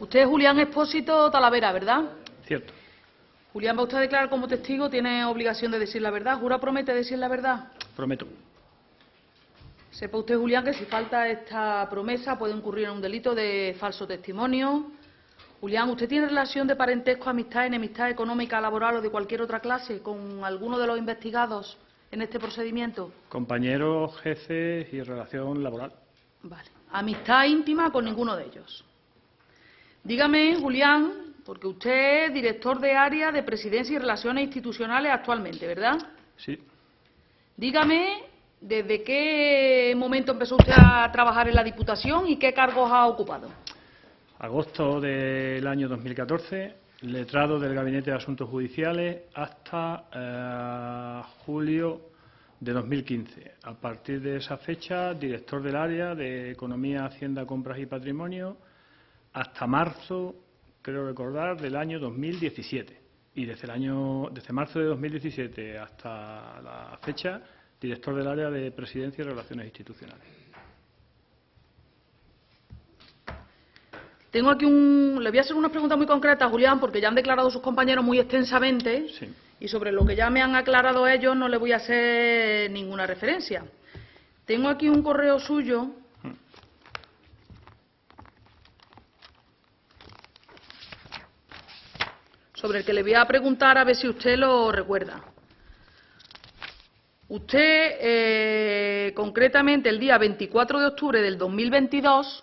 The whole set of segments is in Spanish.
Usted es Julián Expósito Talavera, ¿verdad? Cierto. Julián, va usted a declarar como testigo, tiene obligación de decir la verdad. ¿Jura o promete decir la verdad? Prometo. Sepa usted, Julián, que si falta esta promesa puede incurrir en un delito de falso testimonio. Julián, ¿usted tiene relación de parentesco, amistad, enemistad económica, laboral o de cualquier otra clase con alguno de los investigados en este procedimiento? Compañeros, jefes y relación laboral. Vale. Amistad íntima con ninguno de ellos. Dígame, Julián, porque usted es director de área de Presidencia y Relaciones Institucionales actualmente, ¿verdad? Sí. Dígame, ¿desde qué momento empezó usted a trabajar en la Diputación y qué cargos ha ocupado? Agosto del año 2014, letrado del Gabinete de Asuntos Judiciales hasta julio de 2015. A partir de esa fecha, director del área de Economía, Hacienda, Compras y Patrimonio, hasta marzo, creo recordar, del año 2017. Y desde marzo de 2017 hasta la fecha, director del área de Presidencia y Relaciones Institucionales. Tengo aquí le voy a hacer unas preguntas muy concretas, Julián, porque ya han declarado sus compañeros muy extensamente. Sí. Y sobre lo que ya me han aclarado ellos no le voy a hacer ninguna referencia. Tengo aquí un correo suyo sobre el que le voy a preguntar a ver si usted lo recuerda. Usted, concretamente el día 24 de octubre del 2022,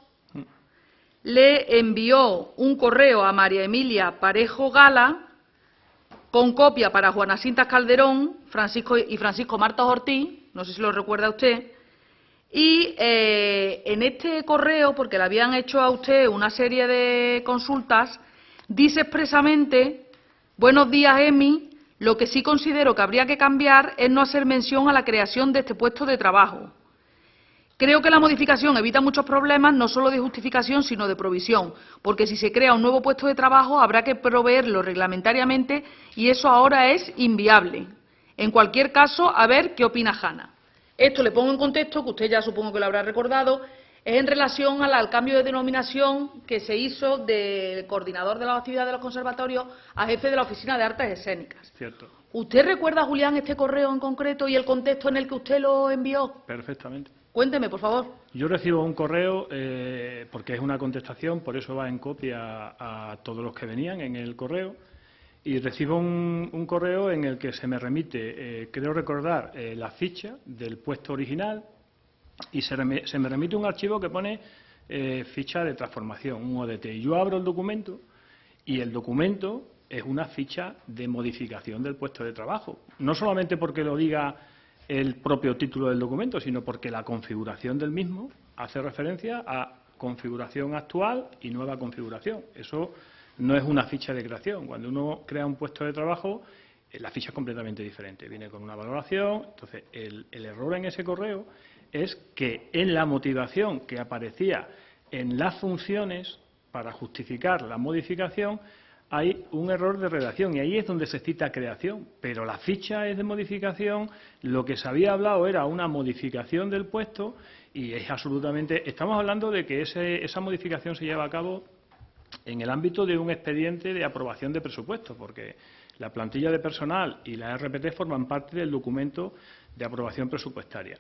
le envió un correo a María Emilia Parejo Gala con copia para Juana Sintas Calderón Francisco Martos Ortiz, no sé si lo recuerda usted, y en este correo, porque le habían hecho a usted una serie de consultas, dice expresamente: buenos días, Emi, lo que sí considero que habría que cambiar es no hacer mención a la creación de este puesto de trabajo. Creo que la modificación evita muchos problemas, no solo de justificación, sino de provisión, porque si se crea un nuevo puesto de trabajo habrá que proveerlo reglamentariamente y eso ahora es inviable. En cualquier caso, a ver qué opina Jana. Esto le pongo en contexto, que usted ya supongo que lo habrá recordado, es en relación al cambio de denominación que se hizo de coordinador de las actividades de los conservatorios a jefe de la Oficina de Artes Escénicas. Cierto. ¿Usted recuerda, Julián, este correo en concreto y el contexto en el que usted lo envió? Perfectamente. Cuénteme, por favor. Yo recibo un correo, porque es una contestación, por eso va en copia a todos los que venían en el correo, y recibo un correo en el que se me remite, creo recordar, la ficha del puesto original, y se me remite un archivo que pone ficha de transformación, un ODT. Y yo abro el documento, y el documento es una ficha de modificación del puesto de trabajo. No solamente porque lo diga el propio título del documento, sino porque la configuración del mismo hace referencia a configuración actual y nueva configuración. Eso no es una ficha de creación. Cuando uno crea un puesto de trabajo, la ficha es completamente diferente. Viene con una valoración. Entonces, el error en ese correo es que en la motivación que aparecía en las funciones para justificar la modificación, hay un error de redacción y ahí es donde se cita creación, pero la ficha es de modificación, lo que se había hablado era una modificación del puesto y es absolutamente... Estamos hablando de que esa modificación se lleva a cabo en el ámbito de un expediente de aprobación de presupuestos, porque la plantilla de personal y la RPT forman parte del documento de aprobación presupuestaria.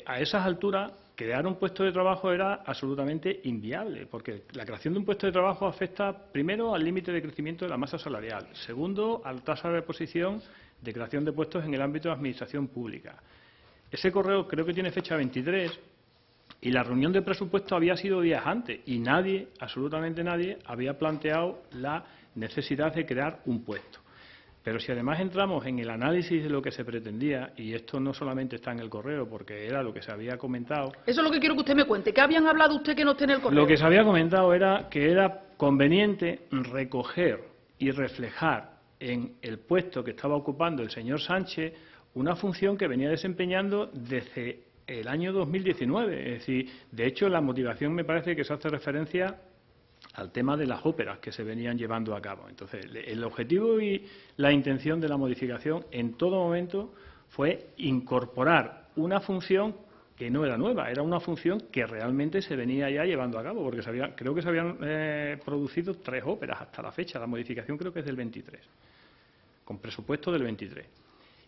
A esas alturas, crear un puesto de trabajo era absolutamente inviable, porque la creación de un puesto de trabajo afecta, primero, al límite de crecimiento de la masa salarial, segundo, a la tasa de reposición de creación de puestos en el ámbito de administración pública. Ese correo creo que tiene fecha 23 y la reunión de presupuesto había sido días antes y nadie, absolutamente nadie, había planteado la necesidad de crear un puesto. Pero si además entramos en el análisis de lo que se pretendía, y esto no solamente está en el correo, porque era lo que se había comentado... Eso es lo que quiero que usted me cuente. ¿Qué habían hablado usted que no esté en el correo? Lo que se había comentado era que era conveniente recoger y reflejar en el puesto que estaba ocupando el señor Sánchez una función que venía desempeñando desde el año 2019. Es decir, de hecho, la motivación me parece que se hace referencia al tema de las óperas que se venían llevando a cabo. Entonces, el objetivo y la intención de la modificación en todo momento fue incorporar una función que no era nueva, era una función que realmente se venía ya llevando a cabo, porque creo que se habían producido 3 óperas hasta la fecha. La modificación creo que es del 23, con presupuesto del 23.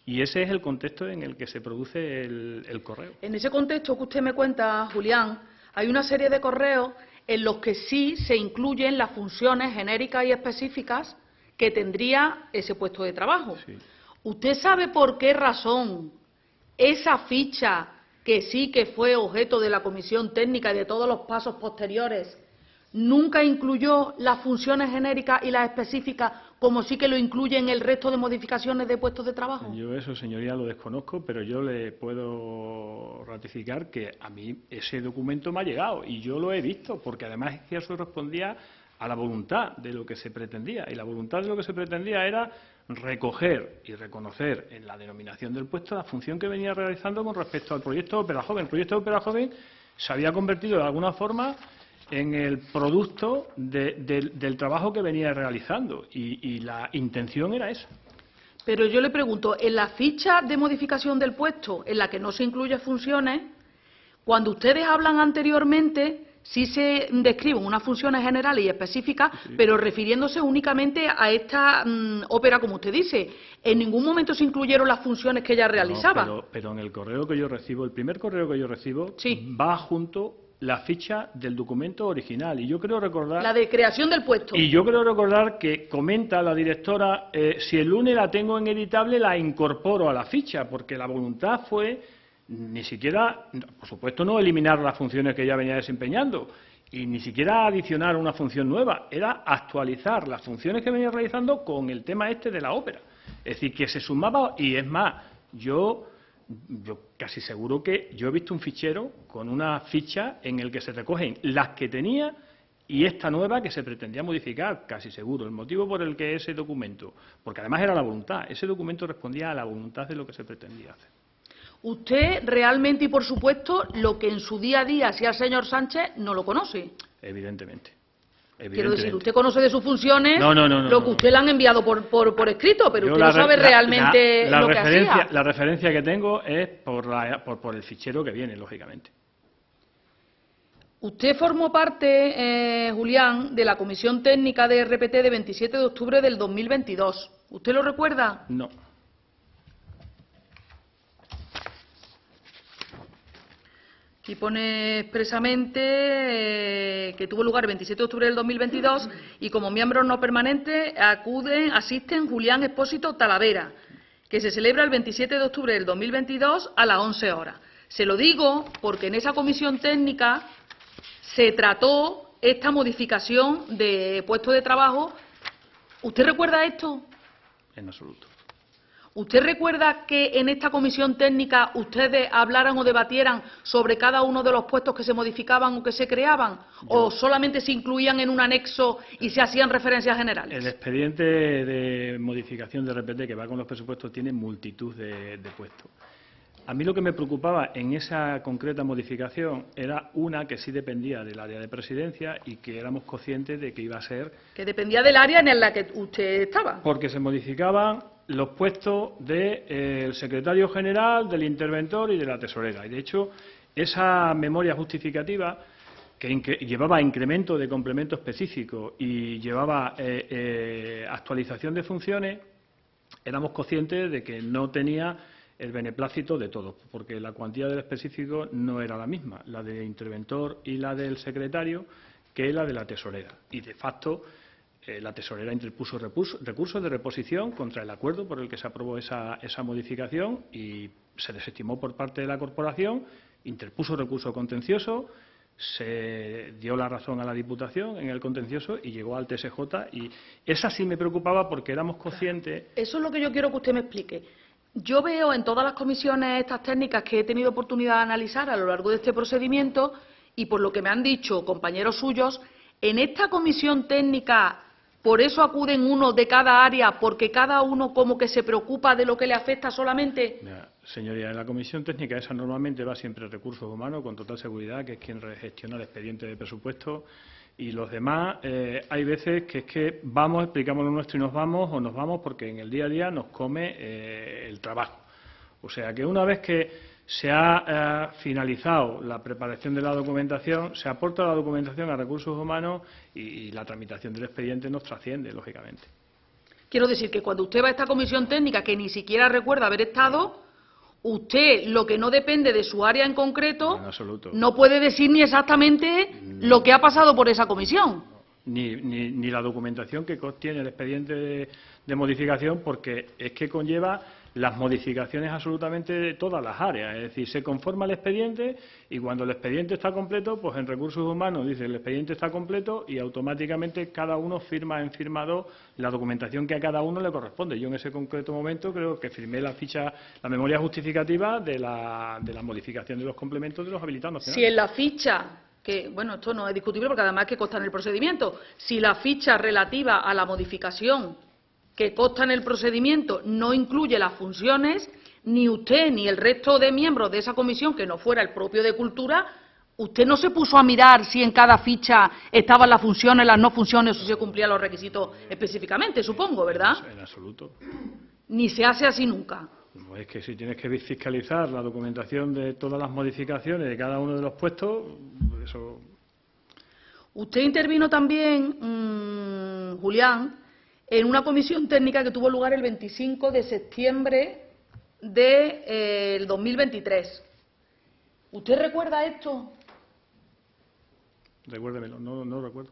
Y ese es el contexto en el que se produce el correo. En ese contexto que usted me cuenta, Julián, hay una serie de correos en los que sí se incluyen las funciones genéricas y específicas que tendría ese puesto de trabajo. Sí. ¿Usted sabe por qué razón esa ficha, que sí que fue objeto de la comisión técnica y de todos los pasos posteriores, nunca incluyó las funciones genéricas y las específicas, como sí que lo incluye en el resto de modificaciones de puestos de trabajo? Yo eso, señoría, lo desconozco, pero yo le puedo ratificar que a mí ese documento me ha llegado y yo lo he visto, porque además es que eso respondía a la voluntad de lo que se pretendía. Y la voluntad de lo que se pretendía era recoger y reconocer en la denominación del puesto la función que venía realizando con respecto al proyecto de Ópera Joven. El proyecto de Ópera Joven se había convertido de alguna forma en el producto del trabajo que venía realizando y la intención era esa. Pero yo le pregunto, en la ficha de modificación del puesto, en la que no se incluyen funciones, cuando ustedes hablan anteriormente, sí se describen unas funciones generales y específicas, sí, pero refiriéndose únicamente a esta ópera, como usted dice. En ningún momento se incluyeron las funciones que ella realizaba. No, pero en el correo que yo recibo, el primer correo que yo recibo, sí, va junto la ficha del documento original. Y yo creo recordar... La de creación del puesto. Y yo creo recordar que comenta la directora, si el lunes la tengo en editable, la incorporo a la ficha, porque la voluntad fue ni siquiera, por supuesto, no eliminar las funciones que ya venía desempeñando, y ni siquiera adicionar una función nueva, era actualizar las funciones que venía realizando con el tema este de la ópera. Es decir, que se sumaba, y es más, yo casi seguro que yo he visto un fichero con una ficha en el que se recogen las que tenía y esta nueva que se pretendía modificar, casi seguro. El motivo por el que ese documento, porque además era la voluntad, ese documento respondía a la voluntad de lo que se pretendía hacer. Usted realmente y por supuesto lo que en su día a día hacía el señor Sánchez no lo conoce. Evidentemente. Quiero decir, usted conoce de sus funciones lo que usted le han enviado por escrito, pero usted no sabe realmente lo que hacía. La referencia que tengo es por el fichero que viene, lógicamente. Usted formó parte, Julián, de la Comisión Técnica de RPT de 27 de octubre del 2022. ¿Usted lo recuerda? No. Aquí pone expresamente que tuvo lugar el 27 de octubre del 2022 y como miembros no permanentes asisten Julián Expósito Talavera, que se celebra el 27 de octubre del 2022 a las 11 horas. Se lo digo porque en esa comisión técnica se trató esta modificación de puesto de trabajo. ¿Usted recuerda esto? En absoluto. ¿Usted recuerda que en esta comisión técnica ustedes hablaran o debatieran sobre cada uno de los puestos que se modificaban o que se creaban? ¿O solamente se incluían en un anexo y se hacían referencias generales? El expediente de modificación de RPT que va con los presupuestos tiene multitud de puestos. A mí lo que me preocupaba en esa concreta modificación era una que sí dependía del área de presidencia y que éramos conscientes de que iba a ser... Que dependía del área en la que usted estaba. Porque se modificaban los puestos del secretario general, del interventor y de la tesorera. Y, de hecho, esa memoria justificativa que llevaba incremento de complemento específico y llevaba actualización de funciones, éramos conscientes de que no tenía el beneplácito de todos, porque la cuantía del específico no era la misma, la del interventor y la del secretario, que la de la tesorera. Y, de facto, la tesorera interpuso recursos de reposición contra el acuerdo por el que se aprobó esa modificación y se desestimó por parte de la corporación, interpuso recurso contencioso, se dio la razón a la Diputación en el contencioso y llegó al TSJ. Y esa sí me preocupaba porque éramos conscientes... Eso es lo que yo quiero que usted me explique. Yo veo en todas las comisiones estas técnicas que he tenido oportunidad de analizar a lo largo de este procedimiento y por lo que me han dicho compañeros suyos, en esta comisión técnica... ¿Por eso acuden uno de cada área, porque cada uno como que se preocupa de lo que le afecta solamente? Señoría, en la comisión técnica esa normalmente va siempre recursos humanos, con total seguridad, que es quien gestiona el expediente de presupuesto, y los demás hay veces que es que vamos, explicamos lo nuestro y nos vamos porque en el día a día nos come el trabajo. O sea que una vez que se ha finalizado la preparación de la documentación, se aporta la documentación a recursos humanos y la tramitación del expediente nos trasciende, lógicamente. Quiero decir que cuando usted va a esta comisión técnica, que ni siquiera recuerda haber estado, usted, lo que no depende de su área en concreto, En absoluto. no puede decir ni exactamente lo que ha pasado por esa comisión. Ni la documentación que contiene el expediente de modificación, porque es que conlleva las modificaciones absolutamente de todas las áreas. Es decir, se conforma el expediente y cuando el expediente está completo, pues en recursos humanos dice el expediente está completo y automáticamente cada uno firma en firmado la documentación que a cada uno le corresponde. Yo en ese concreto momento creo que firmé la memoria justificativa de la modificación de los complementos de los habilitados nacionales. Si en la ficha, que bueno, esto no es discutible porque además que consta en el procedimiento, si la ficha relativa a la modificación que consta en el procedimiento no incluye las funciones, ni usted ni el resto de miembros de esa comisión, que no fuera el propio de Cultura, usted no se puso a mirar si en cada ficha estaban las funciones, las no funciones, o si se cumplían los requisitos específicamente, supongo, ¿verdad? En absoluto. Ni se hace así nunca. No, es que si tienes que fiscalizar la documentación de todas las modificaciones de cada uno de los puestos, eso... Usted intervino también, Julián, en una comisión técnica que tuvo lugar el 25 de septiembre del 2023. ¿Usted recuerda esto? Recuérdemelo, no recuerdo.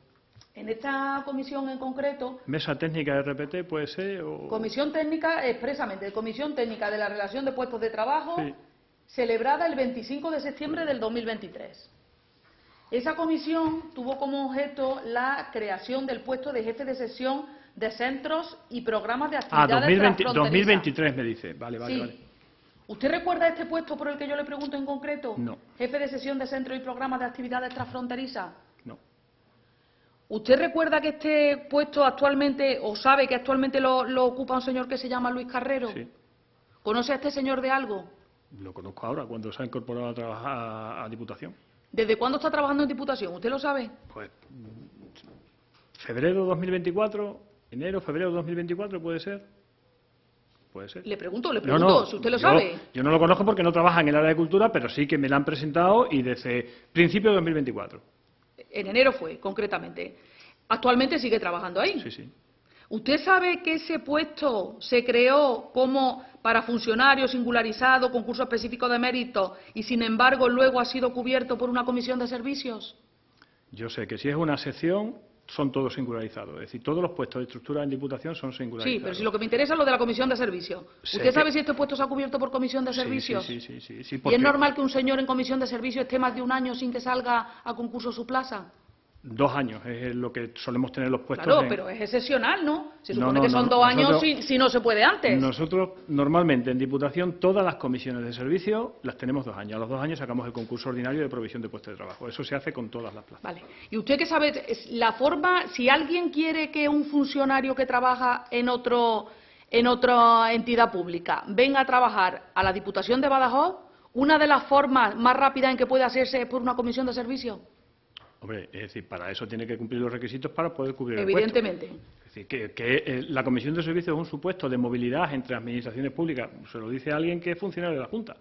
En esta comisión en concreto... ¿Mesa técnica de RPT puede ser? O... Comisión técnica, expresamente, Comisión técnica de la relación de puestos de trabajo, sí, celebrada el 25 de septiembre del 2023. Esa comisión tuvo como objeto la creación del puesto de jefe de sección de centros y programas de actividades transfronterizas. 2023 me dice. Vale. ¿Usted recuerda este puesto por el que yo le pregunto en concreto? No. Jefe de sección de centros y programas de actividades transfronterizas. No. ¿Usted recuerda que este puesto actualmente, o sabe que actualmente lo ocupa un señor que se llama Luis Carrero? Sí. ¿Conoce a este señor de algo? Lo conozco ahora, cuando se ha incorporado a trabajar a Diputación. ¿Desde cuándo está trabajando en Diputación? ¿Usted lo sabe? Pues febrero 2024, enero, febrero 2024, ¿puede ser? Puede ser. Le pregunto, No, si usted lo sabe. Yo no lo conozco porque no trabaja en el área de cultura, pero sí que me la han presentado y desde principio de 2024. En enero fue, concretamente. Actualmente sigue trabajando ahí. Sí. ¿Usted sabe que ese puesto se creó como para funcionarios singularizado, concurso específico de mérito, y sin embargo luego ha sido cubierto por una comisión de servicios? Yo sé que si es una sección, son todos singularizados. Es decir, todos los puestos de estructura en Diputación son singularizados. Sí, pero si lo que me interesa es lo de la comisión de servicios. ¿Usted sabe si este puesto se ha cubierto por comisión de servicios? Sí. ¿Y es normal que un señor en comisión de servicios esté más de un año sin que salga a concurso su plaza? 2 años es lo que solemos tener los puestos. Claro, pero es excepcional, ¿no? Se supone que son 2 años si no se puede antes. Nosotros, normalmente, en Diputación, todas las comisiones de servicio las tenemos 2 años. A los 2 años sacamos el concurso ordinario de provisión de puestos de trabajo. Eso se hace con todas las plazas. Vale. ¿Y usted qué sabe? La forma, si alguien quiere que un funcionario que trabaja en otra entidad pública venga a trabajar a la Diputación de Badajoz, una de las formas más rápidas en que puede hacerse es por una comisión de servicio. Hombre, es decir, para eso tiene que cumplir los requisitos para poder cubrir el puesto. Evidentemente. Es decir, que la comisión de servicios es un supuesto de movilidad entre administraciones públicas. Se lo dice alguien que es funcionario de la Junta.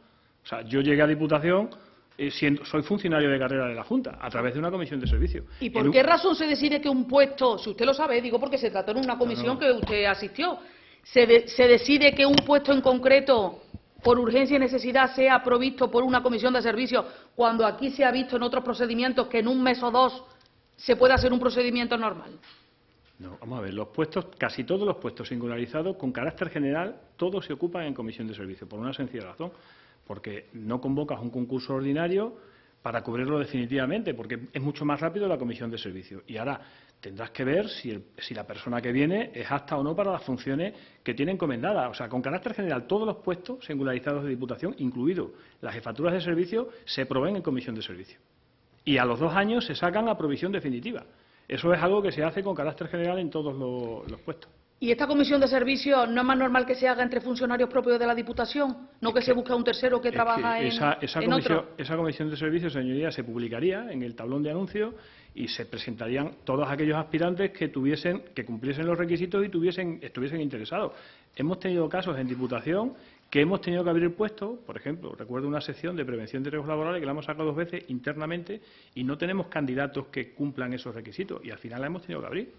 O sea, yo llegué a Diputación soy funcionario de carrera de la Junta, a través de una comisión de servicios. ¿Y por qué razón se decide que un puesto, si usted lo sabe, digo porque se trató en una comisión que usted asistió, se decide que un puesto en concreto, por urgencia y necesidad, sea provisto por una comisión de servicios, cuando aquí se ha visto en otros procedimientos que en un mes o 2 se puede hacer un procedimiento normal? No, vamos a ver, los puestos, casi todos los puestos singularizados, con carácter general, todos se ocupan en comisión de servicios, por una sencilla razón, porque no convocas un concurso ordinario para cubrirlo definitivamente, porque es mucho más rápido la comisión de servicios. Y ahora tendrás que ver si la persona que viene es apta o no para las funciones que tiene encomendadas. O sea, con carácter general, todos los puestos singularizados de Diputación, incluido las jefaturas de servicio, se proveen en comisión de servicio. Y a los 2 años se sacan a provisión definitiva. Eso es algo que se hace con carácter general en todos los puestos. ¿Y esta comisión de servicios no es más normal que se haga entre funcionarios propios de la Diputación? ¿No que se busque a un tercero que trabaja en otro? Esa comisión de servicios, señoría, se publicaría en el tablón de anuncios y se presentarían todos aquellos aspirantes que cumpliesen los requisitos y estuviesen interesados. Hemos tenido casos en Diputación que hemos tenido que abrir puestos. Por ejemplo, recuerdo una sección de prevención de riesgos laborales que la hemos sacado 2 veces internamente y no tenemos candidatos que cumplan esos requisitos, y al final la hemos tenido que abrir.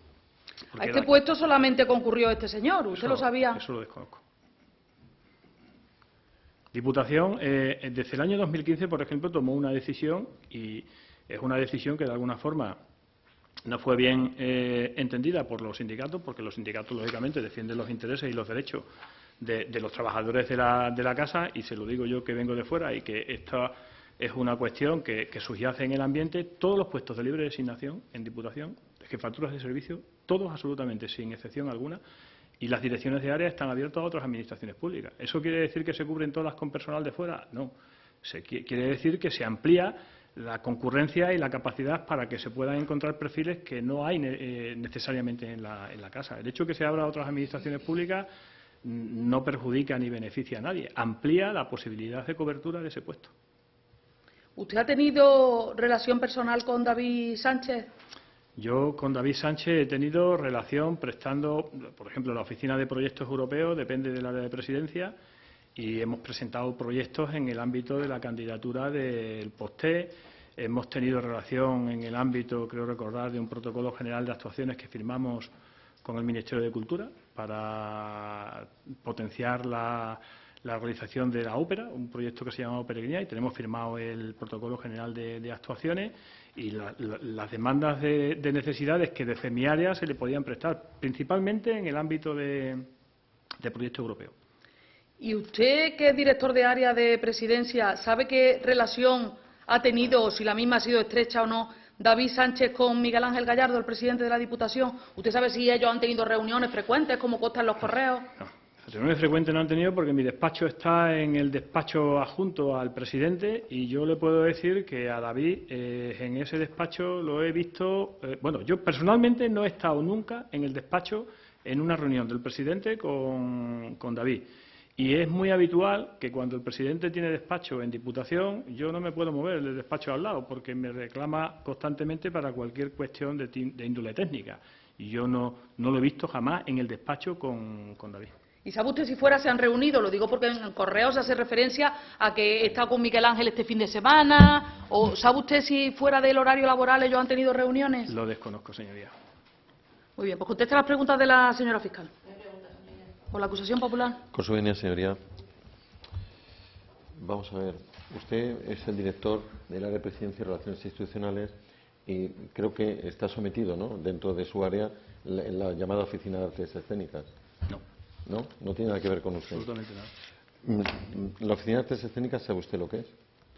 A este puesto solamente concurrió este señor, ¿usted lo sabía? Eso lo desconozco. Diputación, desde el año 2015, por ejemplo, tomó una decisión, y es una decisión que de alguna forma no fue bien entendida por los sindicatos, porque los sindicatos, lógicamente, defienden los intereses y los derechos de los trabajadores de la casa, y se lo digo yo, que vengo de fuera, y que esta es una cuestión que subyace en el ambiente. Todos los puestos de libre designación en Diputación, de jefaturas de servicio, todos absolutamente, sin excepción alguna, y las direcciones de área están abiertas a otras administraciones públicas. ¿Eso quiere decir que se cubren todas con personal de fuera? No. Quiere decir que se amplía la concurrencia y la capacidad para que se puedan encontrar perfiles que no hay necesariamente en la casa. El hecho de que se abra a otras administraciones públicas no perjudica ni beneficia a nadie. Amplía la posibilidad de cobertura de ese puesto. ¿Usted ha tenido relación personal con David Sánchez? Yo con David Sánchez he tenido relación prestando, por ejemplo, la Oficina de Proyectos Europeos depende del área de presidencia, y hemos presentado proyectos en el ámbito de la candidatura del POSTE. Hemos tenido relación en el ámbito, creo recordar, de un protocolo general de actuaciones que firmamos con el Ministerio de Cultura para potenciar la realización de la ópera, un proyecto que se llama Peregrina, y tenemos firmado el protocolo general de actuaciones, y las demandas de necesidades que desde mi área se le podían prestar, principalmente en el ámbito de proyectos europeos. ¿Y usted, que es director de área de presidencia, sabe qué relación ha tenido, o si la misma ha sido estrecha o no, David Sánchez con Miguel Ángel Gallardo, el presidente de la Diputación? ¿Usted sabe si ellos han tenido reuniones frecuentes, como constan los correos? No, reuniones frecuentes no han tenido, porque mi despacho está en el despacho adjunto al presidente, y yo le puedo decir que a David en ese despacho lo he visto. Bueno, yo personalmente no he estado nunca en el despacho en una reunión del presidente con David. Y es muy habitual que cuando el presidente tiene despacho en Diputación, yo no me puedo mover del despacho al lado, porque me reclama constantemente para cualquier cuestión de índole técnica. Y yo no lo he visto jamás en el despacho con David. ¿Y sabe usted si fuera se han reunido? Lo digo porque en el correo se hace referencia a que he estado con Miguel Ángel este fin de semana. ¿O sabe usted si fuera del horario laboral ellos han tenido reuniones? Lo desconozco, señoría. Muy bien, pues conteste las preguntas de la señora fiscal. ¿Por la acusación popular? Con su venia, señoría. Vamos a ver. Usted es el director del área de presidencia y relaciones institucionales, y creo que está sometido, ¿no?, dentro de su área, la llamada Oficina de Artes Escénicas. No. ¿No? No tiene nada que ver con usted. Absolutamente nada. ¿La Oficina de Artes Escénicas sabe usted lo que es?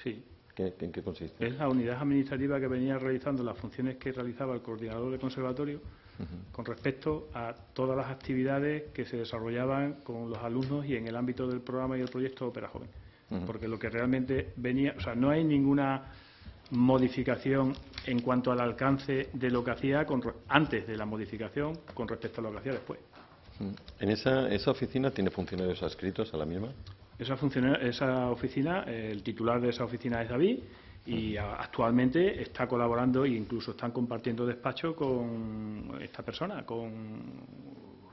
Sí. ¿En qué consiste? Es la unidad administrativa que venía realizando las funciones que realizaba el coordinador del conservatorio con respecto a todas las actividades que se desarrollaban con los alumnos y en el ámbito del programa y el proyecto Ópera Joven. Porque lo que realmente venía, o sea, no hay ninguna modificación en cuanto al alcance de lo que hacía antes de la modificación con respecto a lo que hacía después. ¿En esa oficina tiene funcionarios adscritos a la misma? Esa oficina, el titular de esa oficina es David, y actualmente está colaborando e incluso están compartiendo despacho con esta persona, con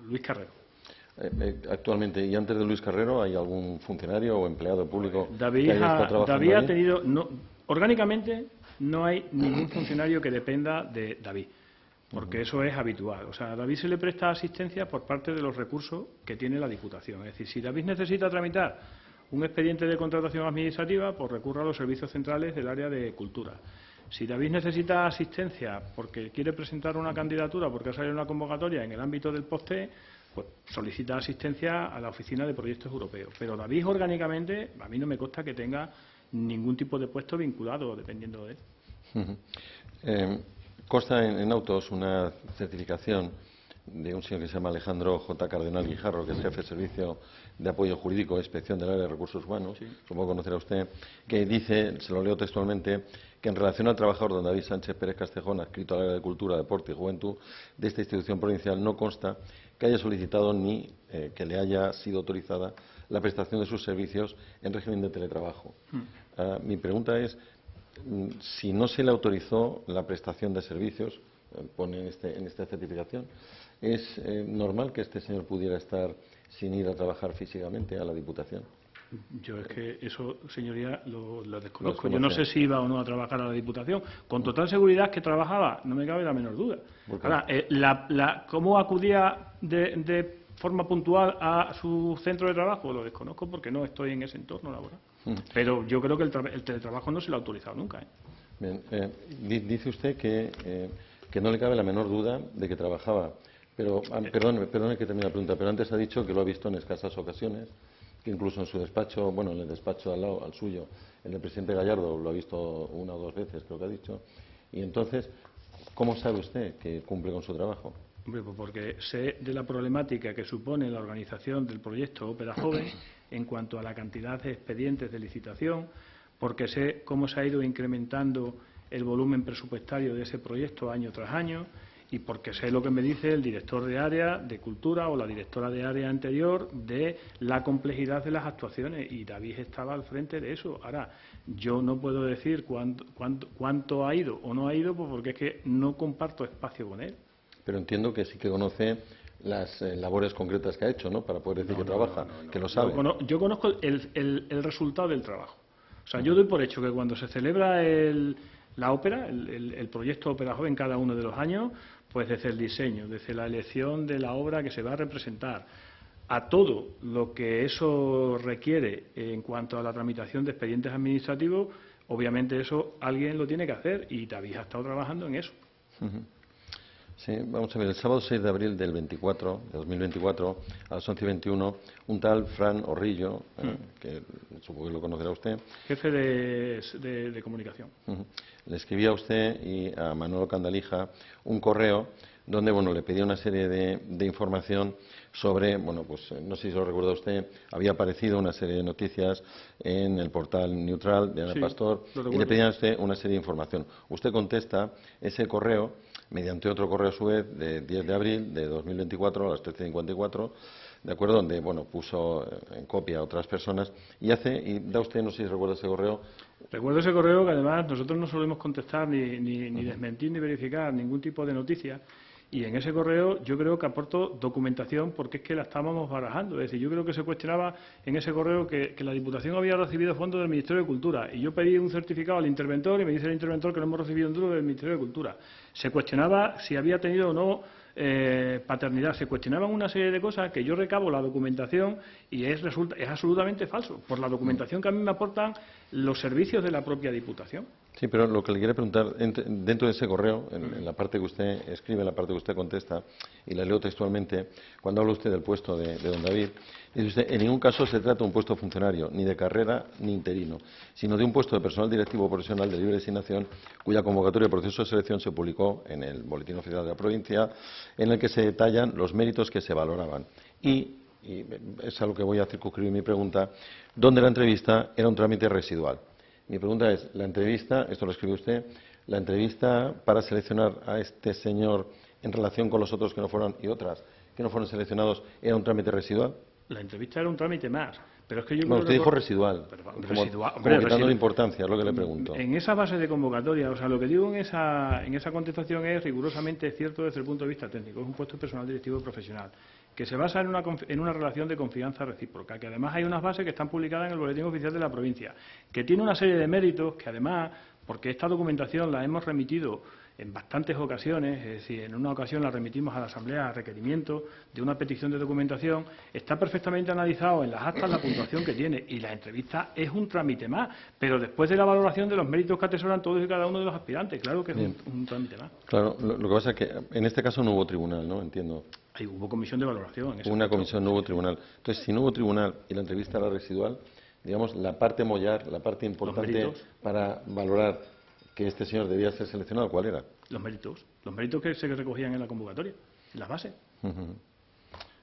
Luis Carrero. Actualmente, y antes de Luis Carrero, ¿hay algún funcionario o empleado público David que haya estado trabajando David ha allí? tenido, orgánicamente no hay ningún funcionario que dependa de David, porque eso es habitual. O sea, a David se le presta asistencia por parte de los recursos que tiene la Diputación. Es decir, si David necesita tramitar un expediente de contratación administrativa, pues recurra a los servicios centrales del área de cultura. Si David necesita asistencia porque quiere presentar una candidatura, porque ha salido una convocatoria en el ámbito del POSTE, pues solicita asistencia a la Oficina de Proyectos Europeos. Pero David, orgánicamente, a mí no me consta que tenga ningún tipo de puesto vinculado, dependiendo de él. Consta en autos una certificación de un señor que se llama Alejandro J. Cardenal Guijarro, que es jefe de Servicio de Apoyo Jurídico e Inspección del Área de Recursos Humanos, Sí. supongo conocerá usted, que dice, se lo leo textualmente, que en relación al trabajador don David Sánchez Pérez Castejón, adscrito al área de Cultura, Deporte y Juventud de esta institución provincial, no consta que haya solicitado ni que le haya sido autorizada la prestación de sus servicios en régimen de teletrabajo. Mi pregunta es, si no se le autorizó la prestación de servicios, pone en esta certificación, ¿es normal que este señor pudiera estar sin ir a trabajar físicamente a la Diputación? Yo es que eso, señoría, lo desconozco. Yo desconoce. no sé si iba o no a trabajar a la Diputación. Con total seguridad que trabajaba, no me cabe la menor duda. Ahora, ¿cómo acudía de forma puntual a su centro de trabajo? Lo desconozco porque no estoy en ese entorno laboral. Pero yo creo que el teletrabajo no se lo ha autorizado nunca. Bien, dice usted que no le cabe la menor duda de que trabajaba. Pero, perdone que termine la pregunta, pero antes ha dicho que lo ha visto en escasas ocasiones, que incluso en su despacho, bueno, en el despacho de al lado, al suyo, en el presidente Gallardo, lo ha visto 1 o 2 veces, creo que ha dicho. Y entonces, ¿cómo sabe usted que cumple con su trabajo? Hombre, pues porque sé de la problemática que supone la organización del proyecto Ópera Joven en cuanto a la cantidad de expedientes de licitación, porque sé cómo se ha ido incrementando el volumen presupuestario de ese proyecto año tras año, y porque sé lo que me dice el director de área de Cultura o la directora de área anterior de la complejidad de las actuaciones, y David estaba al frente de eso. Ahora, yo no puedo decir cuánto ha ido o no ha ido, pues porque es que no comparto espacio con él. Pero entiendo que sí que conoce las labores concretas que ha hecho, ¿no?, para poder decir que trabaja, que lo sabe. Yo conozco el resultado del trabajo. O sea, yo doy por hecho que cuando se celebra la ópera, el proyecto Ópera Joven cada uno de los años, pues desde el diseño, desde la elección de la obra que se va a representar, a todo lo que eso requiere en cuanto a la tramitación de expedientes administrativos, obviamente eso alguien lo tiene que hacer, y David ha estado trabajando en eso. Sí, vamos a ver, el sábado 6 de abril de 2024, a las 11:21, un tal Fran Orrillo, que supongo que lo conocerá usted. Jefe de comunicación. Le escribía a usted y a Manolo Candalija un correo donde, bueno, le pedía una serie de información sobre, bueno, pues no sé si lo recuerda usted, había aparecido una serie de noticias en el portal Neutral de Ana Pastor, y le pedían a usted una serie de información. Usted contesta ese correo mediante otro correo a su vez de 10 de abril de 2024 a las 13:54, de acuerdo, donde, bueno, puso en copia a otras personas y da usted, no sé si recuerda ese correo. Recuerdo ese correo, que además nosotros no solemos contestar ni desmentir ni verificar ningún tipo de noticia, y en ese correo yo creo que aporto documentación, porque es que la estábamos barajando. Es decir, yo creo que se cuestionaba en ese correo que la Diputación había recibido fondos del Ministerio de Cultura, y yo pedí un certificado al interventor y me dice el interventor que no hemos recibido un duro del Ministerio de Cultura. Se cuestionaba si había tenido o no paternidad, se cuestionaban una serie de cosas que yo recabo la documentación y es absolutamente falso, por la documentación que a mí me aportan los servicios de la propia Diputación. Sí, pero lo que le quería preguntar, dentro de ese correo, en la parte que usted escribe, en la parte que usted contesta, y la leo textualmente, cuando habla usted del puesto de don David, dice usted: en ningún caso se trata de un puesto funcionario, ni de carrera ni interino, sino de un puesto de personal directivo profesional de libre designación, cuya convocatoria de proceso de selección se publicó en el Boletín Oficial de la Provincia, en el que se detallan los méritos que se valoraban. Y es a lo que voy a circunscribir mi pregunta, donde la entrevista era un trámite residual. Mi pregunta es, la entrevista, esto lo escribe usted, la entrevista para seleccionar a este señor en relación con los otros que no fueron, y otras que no fueron seleccionados, ¿era un trámite residual? La entrevista era un trámite más, pero es que yo bueno, creo usted dijo residual, como quitándole importancia, es lo que le pregunto. En esa base de convocatoria, o sea, lo que digo en esa contestación es rigurosamente cierto desde el punto de vista técnico. Es un puesto de personal directivo profesional que se basa en una relación de confianza recíproca, que además hay unas bases que están publicadas en el Boletín Oficial de la Provincia, que tiene una serie de méritos que además, porque esta documentación la hemos remitido en bastantes ocasiones, es decir, en una ocasión la remitimos a la Asamblea a requerimiento de una petición de documentación, está perfectamente analizado en las actas la puntuación que tiene, y la entrevista es un trámite más, pero después de la valoración de los méritos que atesoran todos y cada uno de los aspirantes, claro que es un trámite más. Claro, lo que pasa es que en este caso no hubo tribunal, ¿no? Entiendo. Ahí hubo comisión de valoración. Hubo una comisión, no hubo tribunal. Entonces, si no hubo tribunal y la entrevista era residual, digamos, la parte mollar, la parte importante para valorar que este señor debía ser seleccionado, ¿cuál era? Los méritos que se recogían en la convocatoria, en las bases.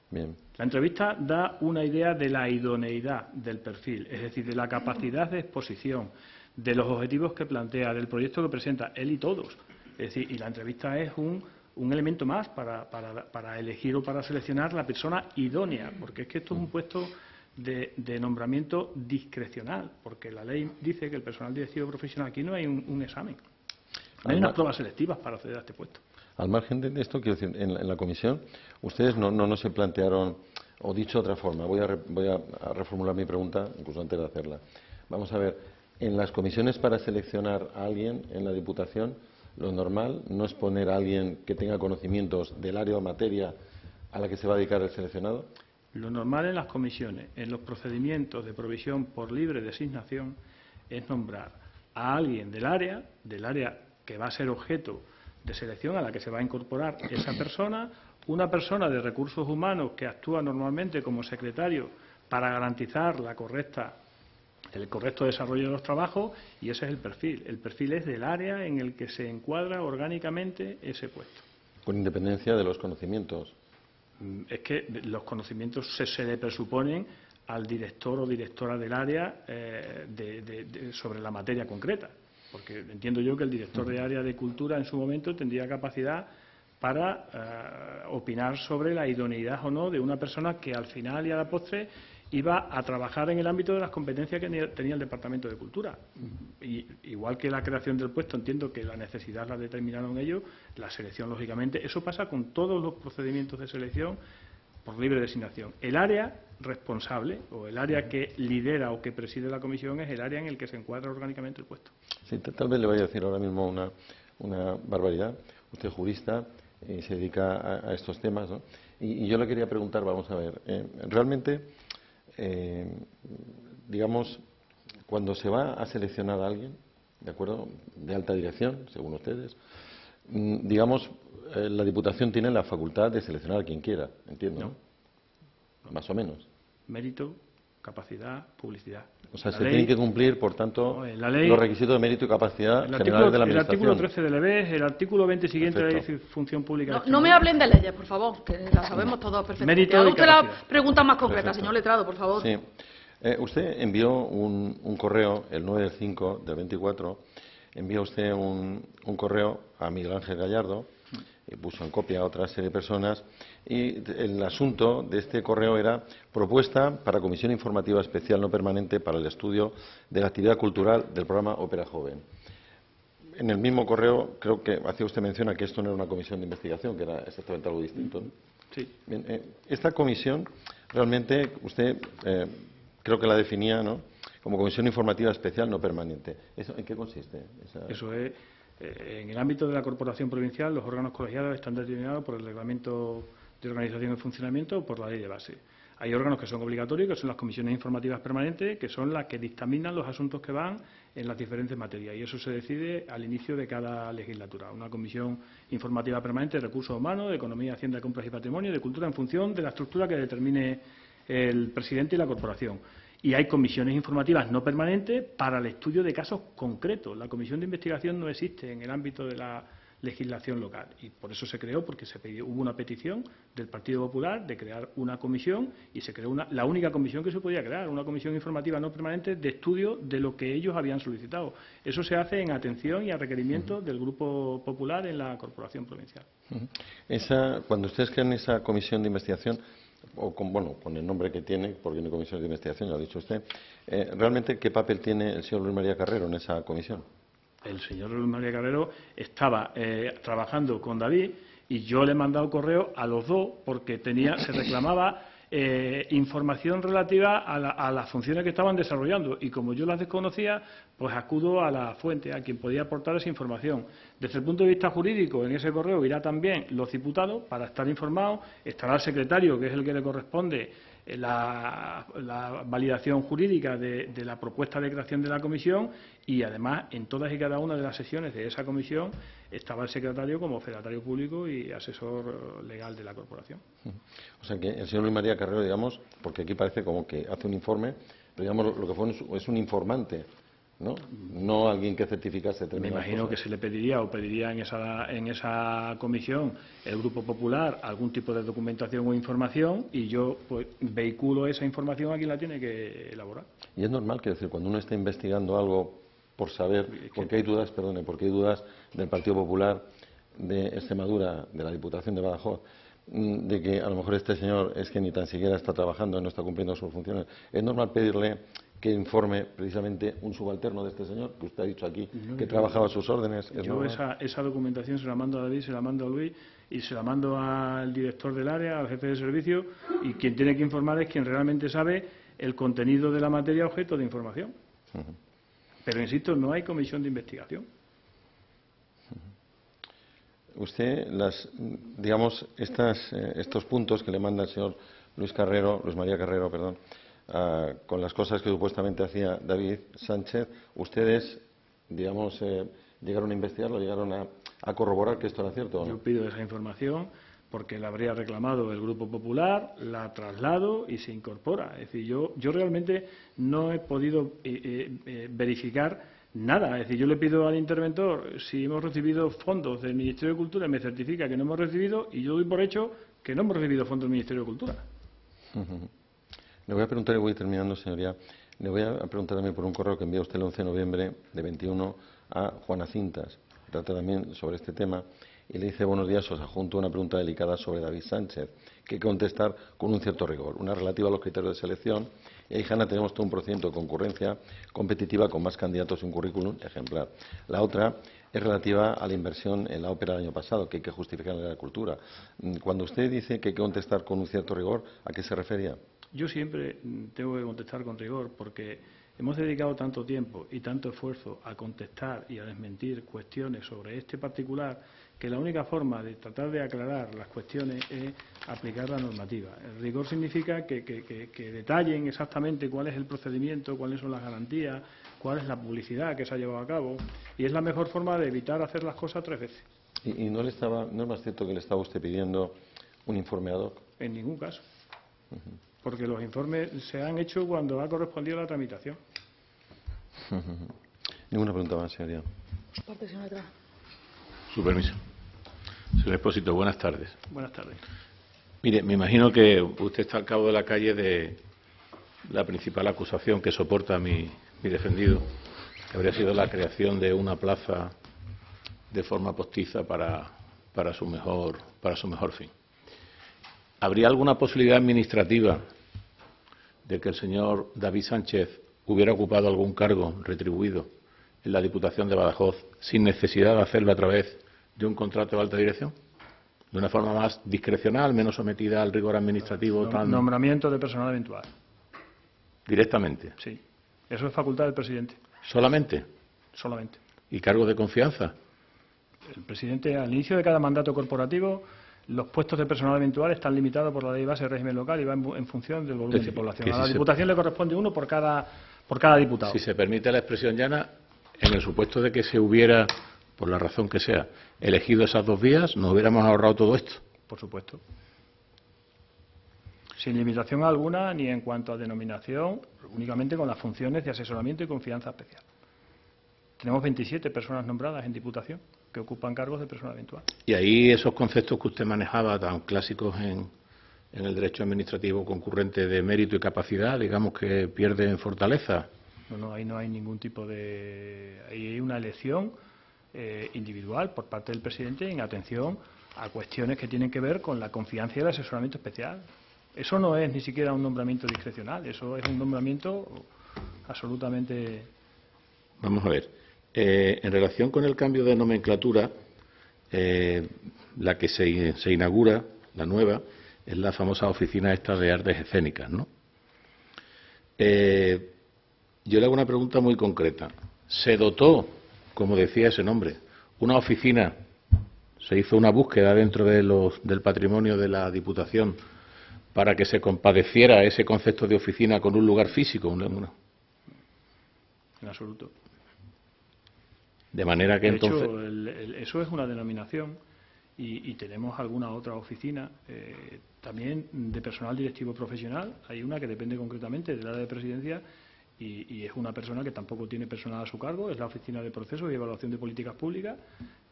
Bien. La entrevista da una idea de la idoneidad del perfil, es decir, de la capacidad de exposición, de los objetivos que plantea, del proyecto que presenta, él y todos. Es decir, y la entrevista es un elemento más para elegir o para seleccionar la persona idónea, porque es que esto es un puesto de nombramiento discrecional, porque la ley dice que el personal directivo profesional, aquí no hay un examen, no hay unas pruebas selectivas para acceder a este puesto. Al margen de esto, quiero decir, en la comisión, ustedes no se plantearon O dicho de otra forma, voy a reformular mi pregunta, incluso antes de hacerla. Vamos a ver, en las comisiones para seleccionar a alguien en la Diputación, lo normal no es poner a alguien que tenga conocimientos del área o materia a la que se va a dedicar el seleccionado. Lo normal en las comisiones, en los procedimientos de provisión por libre designación, es nombrar a alguien del área que va a ser objeto de selección, a la que se va a incorporar esa persona, una persona de recursos humanos que actúa normalmente como secretario para garantizar el correcto desarrollo de los trabajos, y ese es el perfil. El perfil es del área en el que se encuadra orgánicamente ese puesto. Con independencia de los conocimientos. Es que los conocimientos se le presuponen al director o directora del área sobre la materia concreta. Porque entiendo yo que el director de área de cultura en su momento tendría capacidad para opinar sobre la idoneidad o no de una persona que al final y a la postre iba a trabajar en el ámbito de las competencias que tenía el Departamento de Cultura. Y, igual que la creación del puesto, entiendo que la necesidad la determinaron ellos, la selección, lógicamente. Eso pasa con todos los procedimientos de selección por libre designación. El área responsable o el área que lidera o que preside la comisión es el área en el que se encuadra orgánicamente el puesto. Sí, tal vez le vaya a decir ahora mismo una barbaridad. Usted es jurista y se dedica a estos temas, ¿no? Y yo le quería preguntar, vamos a ver, realmente, digamos, cuando se va a seleccionar a alguien, ¿de acuerdo?, de alta dirección, según ustedes, digamos, la Diputación tiene la facultad de seleccionar a quien quiera, entiendo, ¿no? Más o menos. Mérito, capacidad, publicidad. O sea, se tienen que cumplir, por tanto, la ley, los requisitos de mérito y capacidad generales de la Administración. El artículo 13 del EBE, el artículo 20 siguiente de la Ley de Función Pública. No me hablen de leyes, por favor, que las sabemos todos perfectamente. Haga usted la pregunta más concreta, señor letrado, por favor. Sí. Usted envió un correo, el 9 del 5 del 24, envió usted un correo a Miguel Ángel Gallardo, y puso en copia a otra serie de personas, y el asunto de este correo era propuesta para comisión informativa especial no permanente para el estudio de la actividad cultural del programa Ópera Joven. En el mismo correo creo que hacía usted mención a que esto no era una comisión de investigación, que era exactamente algo distinto, ¿no? Sí. Bien, esta comisión realmente usted creo que la definía, ¿no?, como comisión informativa especial no permanente. ¿Eso en qué consiste? Eso es. En el ámbito de la Corporación Provincial, los órganos colegiados están determinados por el Reglamento de Organización y Funcionamiento o por la Ley de Base. Hay órganos que son obligatorios, que son las comisiones informativas permanentes, que son las que dictaminan los asuntos que van en las diferentes materias. Y eso se decide al inicio de cada legislatura. Una comisión informativa permanente de recursos humanos, de economía, hacienda, compras y patrimonio, de cultura, en función de la estructura que determine el presidente y la corporación. Y hay comisiones informativas no permanentes para el estudio de casos concretos. La comisión de investigación no existe en el ámbito de la legislación local y por eso se creó, porque hubo una petición del Partido Popular de crear una comisión y se creó la única comisión que se podía crear, una comisión informativa no permanente de estudio de lo que ellos habían solicitado. Eso se hace en atención y a requerimiento del Grupo Popular en la Corporación Provincial. Cuando ustedes crean esa comisión de investigación, o con el nombre que tiene, porque no hay comisión de investigación, ya lo ha dicho usted, ¿realmente qué papel tiene el señor Luis María Carrero en esa comisión? El señor Luis María Carrero estaba trabajando con David y yo le he mandado correo a los dos porque se reclamaba información relativa a las funciones que estaban desarrollando y como yo las desconocía, pues acudo a la fuente, a quien podía aportar esa información. Desde el punto de vista jurídico, en ese correo irá también los diputados para estar informados, estará el secretario, que es el que le corresponde la validación jurídica de la propuesta de creación de la comisión y además en todas y cada una de las sesiones de esa comisión estaba el secretario como fedatario público y asesor legal de la corporación. O sea que el señor Luis María Carrero, digamos, porque aquí parece como que hace un informe, pero digamos lo que fue es un informante, ¿no? No alguien que certificase. Me imagino que se le pediría o pediría en esa comisión el Grupo Popular algún tipo de documentación o información y yo pues vehiculo esa información a quien la tiene que elaborar. Y es normal que, decir, cuando uno está investigando algo por saber, porque hay dudas, porque hay dudas del Partido Popular de Extremadura, de la Diputación de Badajoz, de que a lo mejor este señor es que ni tan siquiera está trabajando, no está cumpliendo sus funciones. Es normal pedirle que informe precisamente un subalterno de este señor, que usted ha dicho aquí, que trabajaba a sus órdenes? Yo esa documentación se la mando a David, se la mando a Luis y se la mando al director del área, al jefe de servicio, y quien tiene que informar es quien realmente sabe el contenido de la materia objeto de información. Pero, insisto, no hay comisión de investigación. Usted, digamos, estos puntos que le manda el señor Luis María Carrero, perdón, con las cosas que supuestamente hacía David Sánchez, ustedes, digamos, llegaron a investigarlo, llegaron a corroborar que esto era cierto, ¿o no? Yo pido esa información porque la habría reclamado el Grupo Popular, la traslado y se incorpora. Es decir, yo realmente no he podido verificar nada. Es decir, yo le pido al interventor si hemos recibido fondos del Ministerio de Cultura y me certifica que no hemos recibido, y yo doy por hecho que no hemos recibido fondos del Ministerio de Cultura. Le voy a preguntar, y voy terminando, señoría, le voy a preguntar también por un correo que envía usted el 11 de noviembre de 21 a Juana Cintas, que trata también sobre este tema, y le dice: buenos días, os adjunto una pregunta delicada sobre David Sánchez, que hay que contestar con un cierto rigor, una relativa a los criterios de selección, y ahí, Jana, tenemos todo un procedimiento de concurrencia competitiva con más candidatos y un currículum ejemplar. La otra es relativa a la inversión en la ópera del año pasado, que hay que justificar en la cultura. Cuando usted dice que hay que contestar con un cierto rigor, ¿a qué se refería? Yo siempre tengo que contestar con rigor porque hemos dedicado tanto tiempo y tanto esfuerzo a contestar y a desmentir cuestiones sobre este particular que la única forma de tratar de aclarar las cuestiones es aplicar la normativa. El rigor significa que detallen exactamente cuál es el procedimiento, cuáles son las garantías, cuál es la publicidad que se ha llevado a cabo, y es la mejor forma de evitar hacer las cosas tres veces. ¿Y no es más cierto que le estaba usted pidiendo un informe ad hoc? En ningún caso. Porque los informes se han hecho cuando ha correspondido la tramitación. Ninguna pregunta más, señoría. Su permiso. Señor Expósito, buenas tardes. Buenas tardes. Mire, me imagino que usted está al cabo de la calle de la principal acusación que soporta mi defendido, que habría sido la creación de una plaza de forma postiza para su mejor fin. ¿Habría alguna posibilidad administrativa de que el señor David Sánchez hubiera ocupado algún cargo retribuido en la Diputación de Badajoz sin necesidad de hacerlo a través de un contrato de alta dirección? De una forma más discrecional, menos sometida al rigor administrativo. Nombramiento de personal eventual. ¿Directamente? Sí. Eso es facultad del presidente. ¿Solamente? Solamente. ¿Y cargos de confianza? El presidente, al inicio de cada mandato corporativo, los puestos de personal eventual están limitados por la ley base de régimen local y van en función del volumen de población. A la Diputación le corresponde uno por cada diputado. Si se permite la expresión llana, en el supuesto de que se hubiera, por la razón que sea, elegido esas dos vías, nos hubiéramos ahorrado todo esto. Por supuesto. Sin limitación alguna, ni en cuanto a denominación, únicamente con las funciones de asesoramiento y confianza especial. Tenemos 27 personas nombradas en Diputación que ocupan cargos de personal eventual. Y ahí esos conceptos que usted manejaba, tan clásicos en el derecho administrativo concurrente de mérito y capacidad, digamos que pierden fortaleza. No, ahí no hay ningún tipo de... Ahí hay una elección individual por parte del presidente en atención a cuestiones que tienen que ver con la confianza y el asesoramiento especial. Eso no es ni siquiera un nombramiento discrecional, eso es un nombramiento absolutamente... Vamos a ver. En relación con el cambio de nomenclatura, la que se inaugura, la nueva, es la famosa oficina esta de artes escénicas, ¿no? Yo le hago una pregunta muy concreta. ¿Se dotó, como decía ese nombre, una oficina, se hizo una búsqueda dentro del patrimonio de la Diputación para que se compadeciera ese concepto de oficina con un lugar físico? En absoluto. De manera que de entonces... hecho, eso es una denominación y tenemos alguna otra oficina también de personal directivo profesional. Hay una que depende concretamente del área de presidencia y es una persona que tampoco tiene personal a su cargo, es la Oficina de Procesos y Evaluación de Políticas Públicas,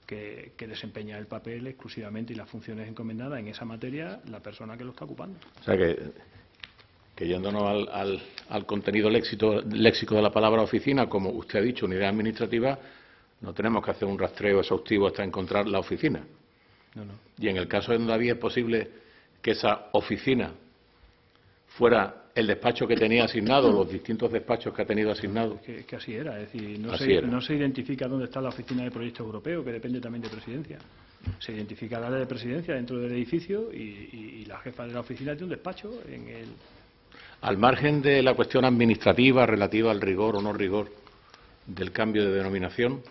que desempeña el papel exclusivamente y las funciones encomendadas en esa materia la persona que lo está ocupando. O sea que yéndonos al contenido léxico de la palabra oficina, como usted ha dicho, unidad administrativa, no tenemos que hacer un rastreo exhaustivo hasta encontrar la oficina. No. Y en el caso de David, ¿es posible que esa oficina fuera el despacho que tenía asignado, los distintos despachos que ha tenido asignados. Que así era, es decir, no se identifica dónde está la oficina de proyectos europeo, que depende también de presidencia. Se identifica el área de presidencia dentro del edificio y la jefa de la oficina tiene un despacho en el... Al margen de la cuestión administrativa relativa al rigor o no rigor del cambio de denominación,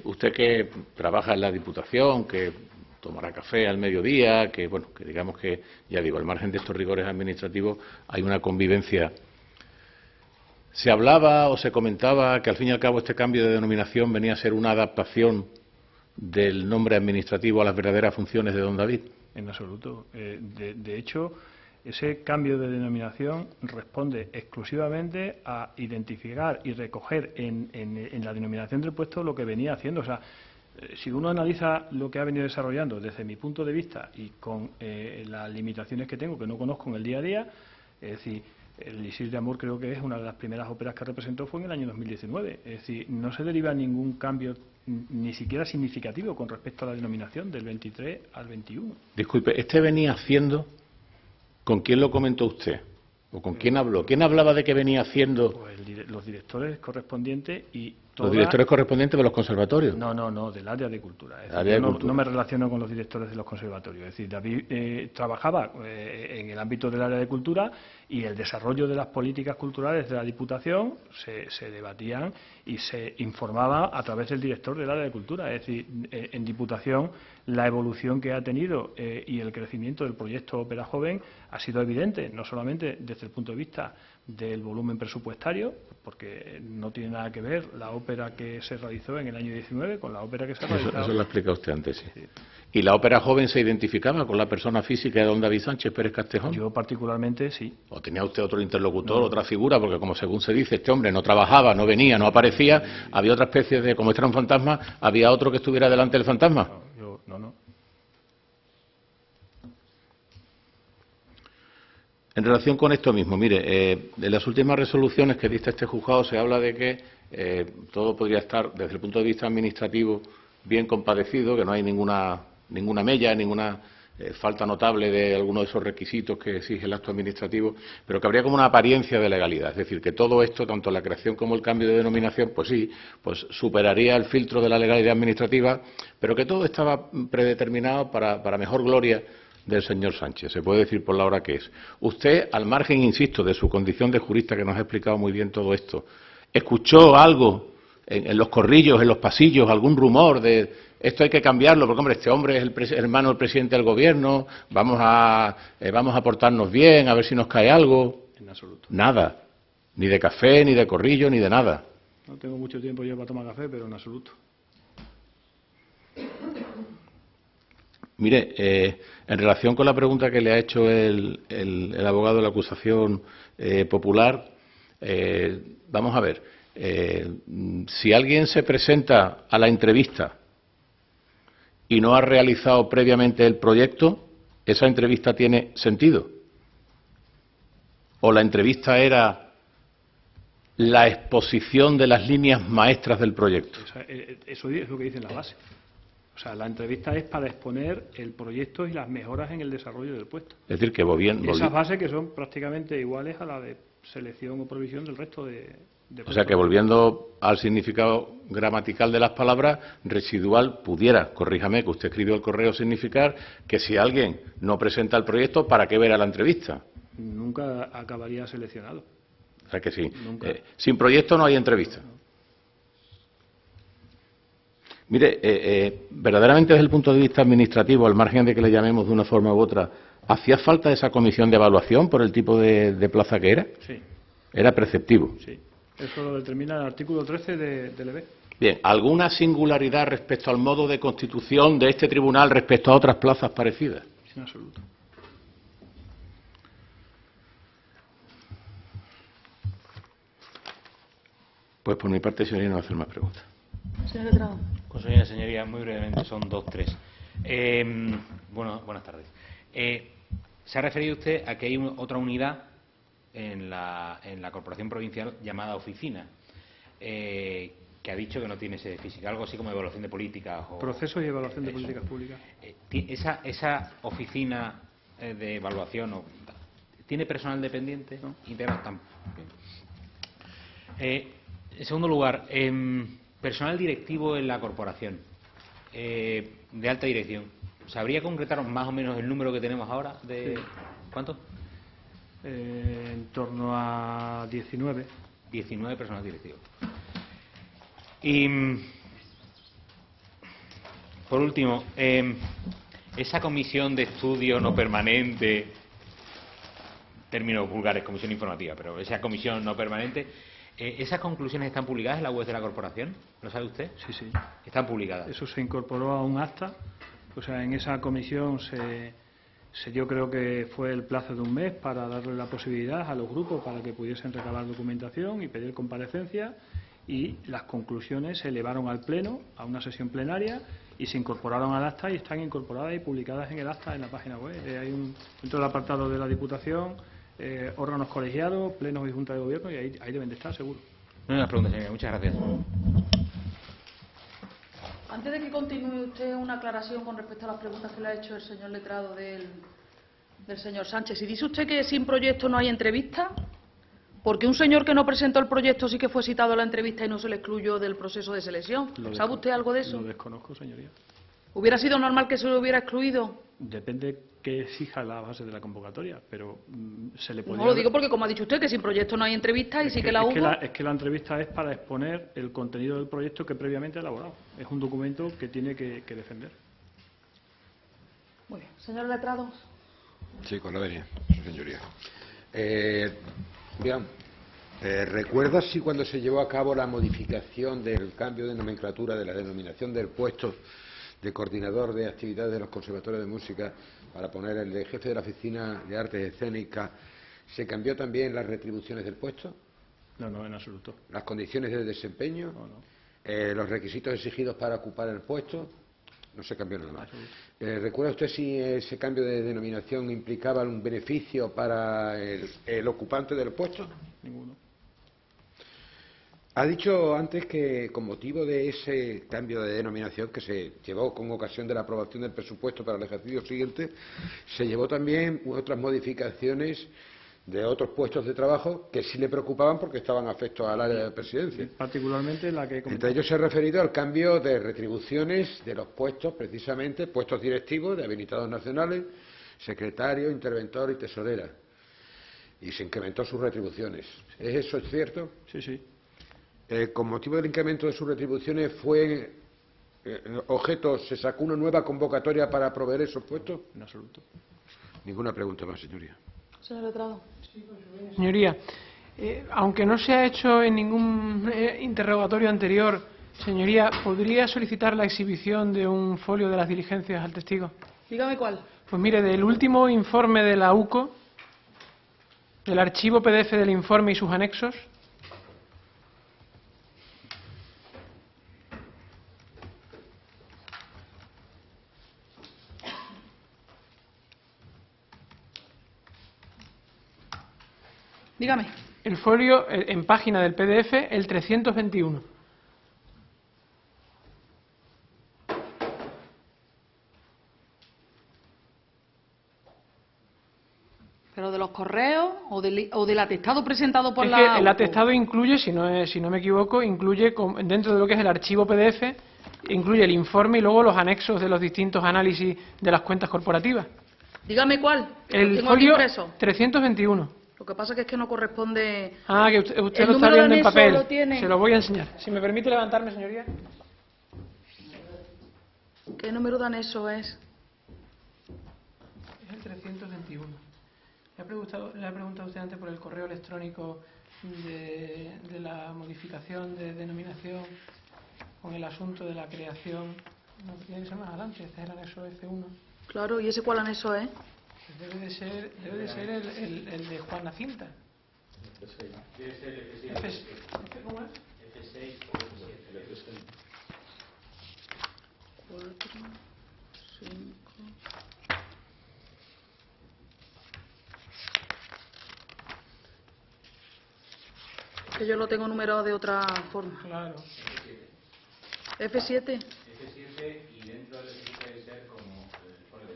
usted que trabaja en la Diputación, que tomará café al mediodía, que bueno, que digamos que, ya digo, al margen de estos rigores administrativos hay una convivencia. Se hablaba o se comentaba que al fin y al cabo este cambio de denominación venía a ser una adaptación del nombre administrativo a las verdaderas funciones de don David. En absoluto. De hecho, ese cambio de denominación responde exclusivamente a identificar y recoger en la denominación del puesto lo que venía haciendo. O sea, si uno analiza lo que ha venido desarrollando desde mi punto de vista y con las limitaciones que tengo, que no conozco en el día a día, es decir, el Elixir de Amor creo que es una de las primeras óperas que representó fue en el año 2019. Es decir, no se deriva ningún cambio ni siquiera significativo con respecto a la denominación del 23 al 21. Disculpe, ¿este venía haciendo? ¿Con quién lo comentó usted? ¿O con quién habló? ¿Quién hablaba de que venía haciendo? Pues los directores correspondientes y ¿Los directores correspondientes de los conservatorios? No, del área de cultura. Es decir, no me relaciono con los directores de los conservatorios. Es decir, David trabajaba en el ámbito del área de cultura y el desarrollo de las políticas culturales de la Diputación se debatían y se informaba a través del director del área de cultura. Es decir, en Diputación la evolución que ha tenido y el crecimiento del proyecto Ópera Joven ha sido evidente, no solamente desde el punto de vista del volumen presupuestario, porque no tiene nada que ver la ópera que se realizó en el año 19 con la ópera que se ha realizado. Eso lo ha explicado usted antes, sí. ¿Y la ópera joven se identificaba con la persona física de don David Sánchez Pérez Castejón? Yo particularmente sí. ¿O tenía usted otro interlocutor, otra figura? Porque como según se dice, este hombre no trabajaba, no venía, no aparecía, había otra especie de, como este era un fantasma, había otro que estuviera delante del fantasma. No. En relación con esto mismo, mire, en las últimas resoluciones que dicta este juzgado se habla de que todo podría estar, desde el punto de vista administrativo, bien compadecido, que no hay ninguna mella, ninguna falta notable de alguno de esos requisitos que exige el acto administrativo, pero que habría como una apariencia de legalidad. Es decir, que todo esto, tanto la creación como el cambio de denominación, pues sí, pues superaría el filtro de la legalidad administrativa, pero que todo estaba predeterminado para mejor gloria del señor Sánchez, se puede decir por la hora que es. Usted, al margen, insisto, de su condición de jurista, que nos ha explicado muy bien todo esto, ¿escuchó algo en los corrillos, en los pasillos, algún rumor de esto hay que cambiarlo, porque, hombre, este hombre es el hermano del presidente del Gobierno, vamos a portarnos bien, a ver si nos cae algo? En absoluto. Nada. Ni de café, ni de corrillo, ni de nada. No tengo mucho tiempo yo para tomar café, pero en absoluto. Mire, en relación con la pregunta que le ha hecho el abogado de la acusación popular, vamos a ver, si alguien se presenta a la entrevista y no ha realizado previamente el proyecto, ¿esa entrevista tiene sentido? ¿O la entrevista era la exposición de las líneas maestras del proyecto? Eso es lo que dice en la base. O sea, la entrevista es para exponer el proyecto y las mejoras en el desarrollo del puesto. Es decir, que esas bases que son prácticamente iguales a la de selección o provisión del resto de o sea, que volviendo al significado gramatical de las palabras, residual pudiera, corríjame, que usted escribió el correo, significar que si alguien no presenta el proyecto, ¿para qué ver a la entrevista? Nunca acabaría seleccionado. O sea que sí. Sin proyecto no hay entrevista. Mire, verdaderamente desde el punto de vista administrativo, al margen de que le llamemos de una forma u otra, ¿hacía falta esa comisión de evaluación por el tipo de plaza que era? Sí. Era preceptivo. Sí. Eso lo determina el artículo 13 del EB. Bien, ¿alguna singularidad respecto al modo de constitución de este tribunal respecto a otras plazas parecidas? En absoluto. Pues por mi parte, señoría, no voy a hacer más preguntas. Señor Letrado. Consejera, señoría, muy brevemente, son 2 o 3. Buenas tardes. Se ha referido usted a que hay otra unidad en la Corporación Provincial llamada Oficina, que ha dicho que no tiene sede física, algo así como evaluación de políticas. Procesos y evaluación de políticas públicas. Esa oficina de evaluación ¿Tiene personal dependiente? No. Integrado tampoco. En segundo lugar, personal directivo en la corporación, de alta dirección. ¿Sabría concretar más o menos el número que tenemos ahora? Sí. ¿Cuánto? En torno a 19. 19 personal directivo. Y, por último, esa comisión de estudio no permanente, términos vulgares, comisión informativa, pero esa comisión no permanente, ¿esas conclusiones están publicadas en la web de la corporación? ¿Lo sabe usted? Sí, sí. Están publicadas. Eso se incorporó a un acta. O sea, en esa comisión se dio, creo que fue el plazo de un mes para darle la posibilidad a los grupos para que pudiesen recabar documentación y pedir comparecencia, y las conclusiones se elevaron al Pleno, a una sesión plenaria, y se incorporaron al acta y están incorporadas y publicadas en el acta en la página web. Hay dentro del apartado de la Diputación, órganos colegiados, plenos y junta de gobierno, y ahí deben de estar, seguro. No hay más preguntas, señoría. Muchas gracias. Antes de que continúe usted, una aclaración con respecto a las preguntas que le ha hecho el señor letrado del señor Sánchez. Si dice usted que sin proyecto no hay entrevista, ¿por qué un señor que no presentó el proyecto sí que fue citado a la entrevista y no se le excluyó del proceso de selección? ¿Sabe usted algo de eso? Lo desconozco, señoría. ¿Hubiera sido normal que se lo hubiera excluido? Depende que exija la base de la convocatoria, pero se le podría... No lo digo porque, como ha dicho usted, que sin proyecto no hay entrevista y sí que la hubo. Es que la entrevista es para exponer el contenido del proyecto que previamente ha elaborado. Es un documento que tiene que defender. Muy bien. Señor letrado. Sí, con la venia, señoría. Bien, ¿recuerda si cuando se llevó a cabo la modificación del cambio de nomenclatura de la denominación del puesto de coordinador de actividades de los conservatorios de música para poner el de jefe de la oficina de artes escénicas, se cambió también las retribuciones del puesto? No, en absoluto. ¿Las condiciones de desempeño? No. ¿Los requisitos exigidos para ocupar el puesto? No se cambió nada más. ¿Recuerda usted si ese cambio de denominación implicaba un beneficio para el ocupante del puesto? Ninguno. Ha dicho antes que con motivo de ese cambio de denominación que se llevó con ocasión de la aprobación del presupuesto para el ejercicio siguiente, se llevó también otras modificaciones de otros puestos de trabajo que sí le preocupaban porque estaban afectos al área de presidencia. Particularmente la que... Entre ellos se ha referido al cambio de retribuciones de los puestos, precisamente, puestos directivos de habilitados nacionales, secretario, interventor y tesorera. Y se incrementó sus retribuciones. ¿Es eso cierto? Sí, sí. Con motivo del incremento de sus retribuciones, se sacó una nueva convocatoria para proveer esos puestos? En absoluto. Ninguna pregunta más, señoría. Señor letrado. Señoría, aunque no se ha hecho en ningún interrogatorio anterior, señoría, ¿podría solicitar la exhibición de un folio de las diligencias al testigo? Dígame cuál. Pues mire, del último informe de la UCO, del archivo PDF del informe y sus anexos. Dígame. El folio en página del PDF, el 321. ¿Pero de los correos o del atestado presentado por Es la que el UCO? atestado incluye, si no me equivoco, incluye dentro de lo que es el archivo PDF, incluye el informe y luego los anexos de los distintos análisis de las cuentas corporativas. Dígame cuál. El Lo tengo aquí folio impreso. 321. Lo que pasa que es que no corresponde. Ah, que usted ¿El lo está número de viendo en anexo papel. lo tiene? Se lo voy a enseñar. Si me permite levantarme, señoría. ¿Qué número de anexo es? Es el 321. Le ha preguntado usted antes por el correo electrónico de la modificación de denominación con el asunto de la creación. No, tiene que ser más adelante. Este es el anexo F1. Claro, ¿y ese cuál anexo es? Pues debe de ser el de Juan Nacinta. F6. ¿Cómo es? F6 o F7. 4, 5. Que yo lo tengo numerado de otra forma. Claro. F7. F7 y dentro del F7 debe ser como el folio de...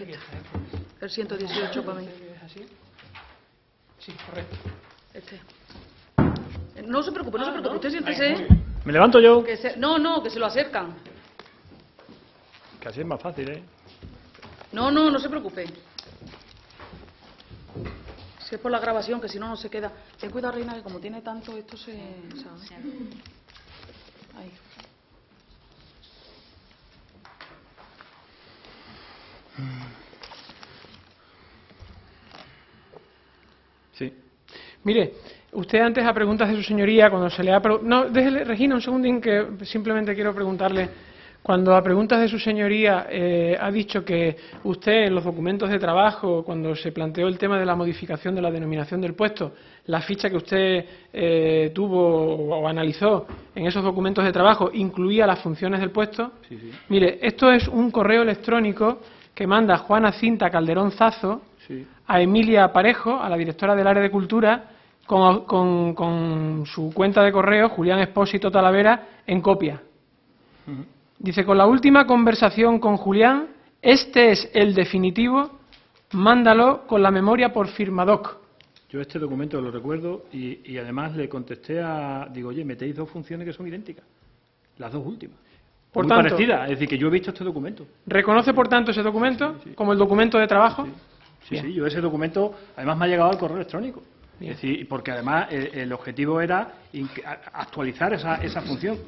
que está hecho. El 118 para mí. ¿Es así? Sí, correcto. Este. No se preocupe, no se preocupe. Usted siéntese. ¿Me levanto yo? No, que se lo acercan. Que así es más fácil, ¿eh? No se preocupe. Si es por la grabación, que si no, no se queda. Ten cuidado, Reina, que como tiene tanto, esto se... ¿sabe? Ahí. Sí. Mire, usted antes a preguntas de su señoría, cuando se le ha... No, déjele, Regina, un segundín, que simplemente quiero preguntarle. Cuando a preguntas de su señoría ha dicho que usted en los documentos de trabajo, cuando se planteó el tema de la modificación de la denominación del puesto, la ficha que usted tuvo o analizó en esos documentos de trabajo incluía las funciones del puesto. Sí, sí. Mire, esto es un correo electrónico que manda Juana Cinta Calderón Zazo Sí. a Emilia Parejo, a la directora del área de cultura, con su cuenta de correo, Julián Expósito Talavera, en copia. Dice, con la última conversación con Julián, este es el definitivo, mándalo con la memoria por firmadoc. Yo este documento lo recuerdo y además le contesté digo, oye, metéis dos funciones que son idénticas, las dos últimas. Por Muy tanto, parecidas, es decir, que yo he visto este documento. ¿Reconoce, por tanto, ese documento Sí, sí. como el documento de trabajo? Sí, yo ese documento, además me ha llegado al correo electrónico. Bien. Es decir, porque además el objetivo era actualizar esa función,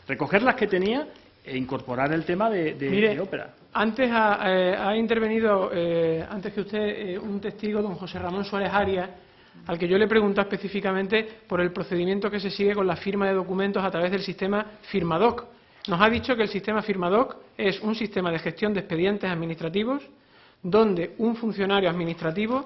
recoger las que tenía e incorporar el tema de Mire, ópera. antes ha intervenido, antes que usted, un testigo, don José Ramón Suárez Arias, al que yo le pregunto específicamente por el procedimiento que se sigue con la firma de documentos a través del sistema Firmadoc. Nos ha dicho que el sistema Firmadoc es un sistema de gestión de expedientes administrativos donde un funcionario administrativo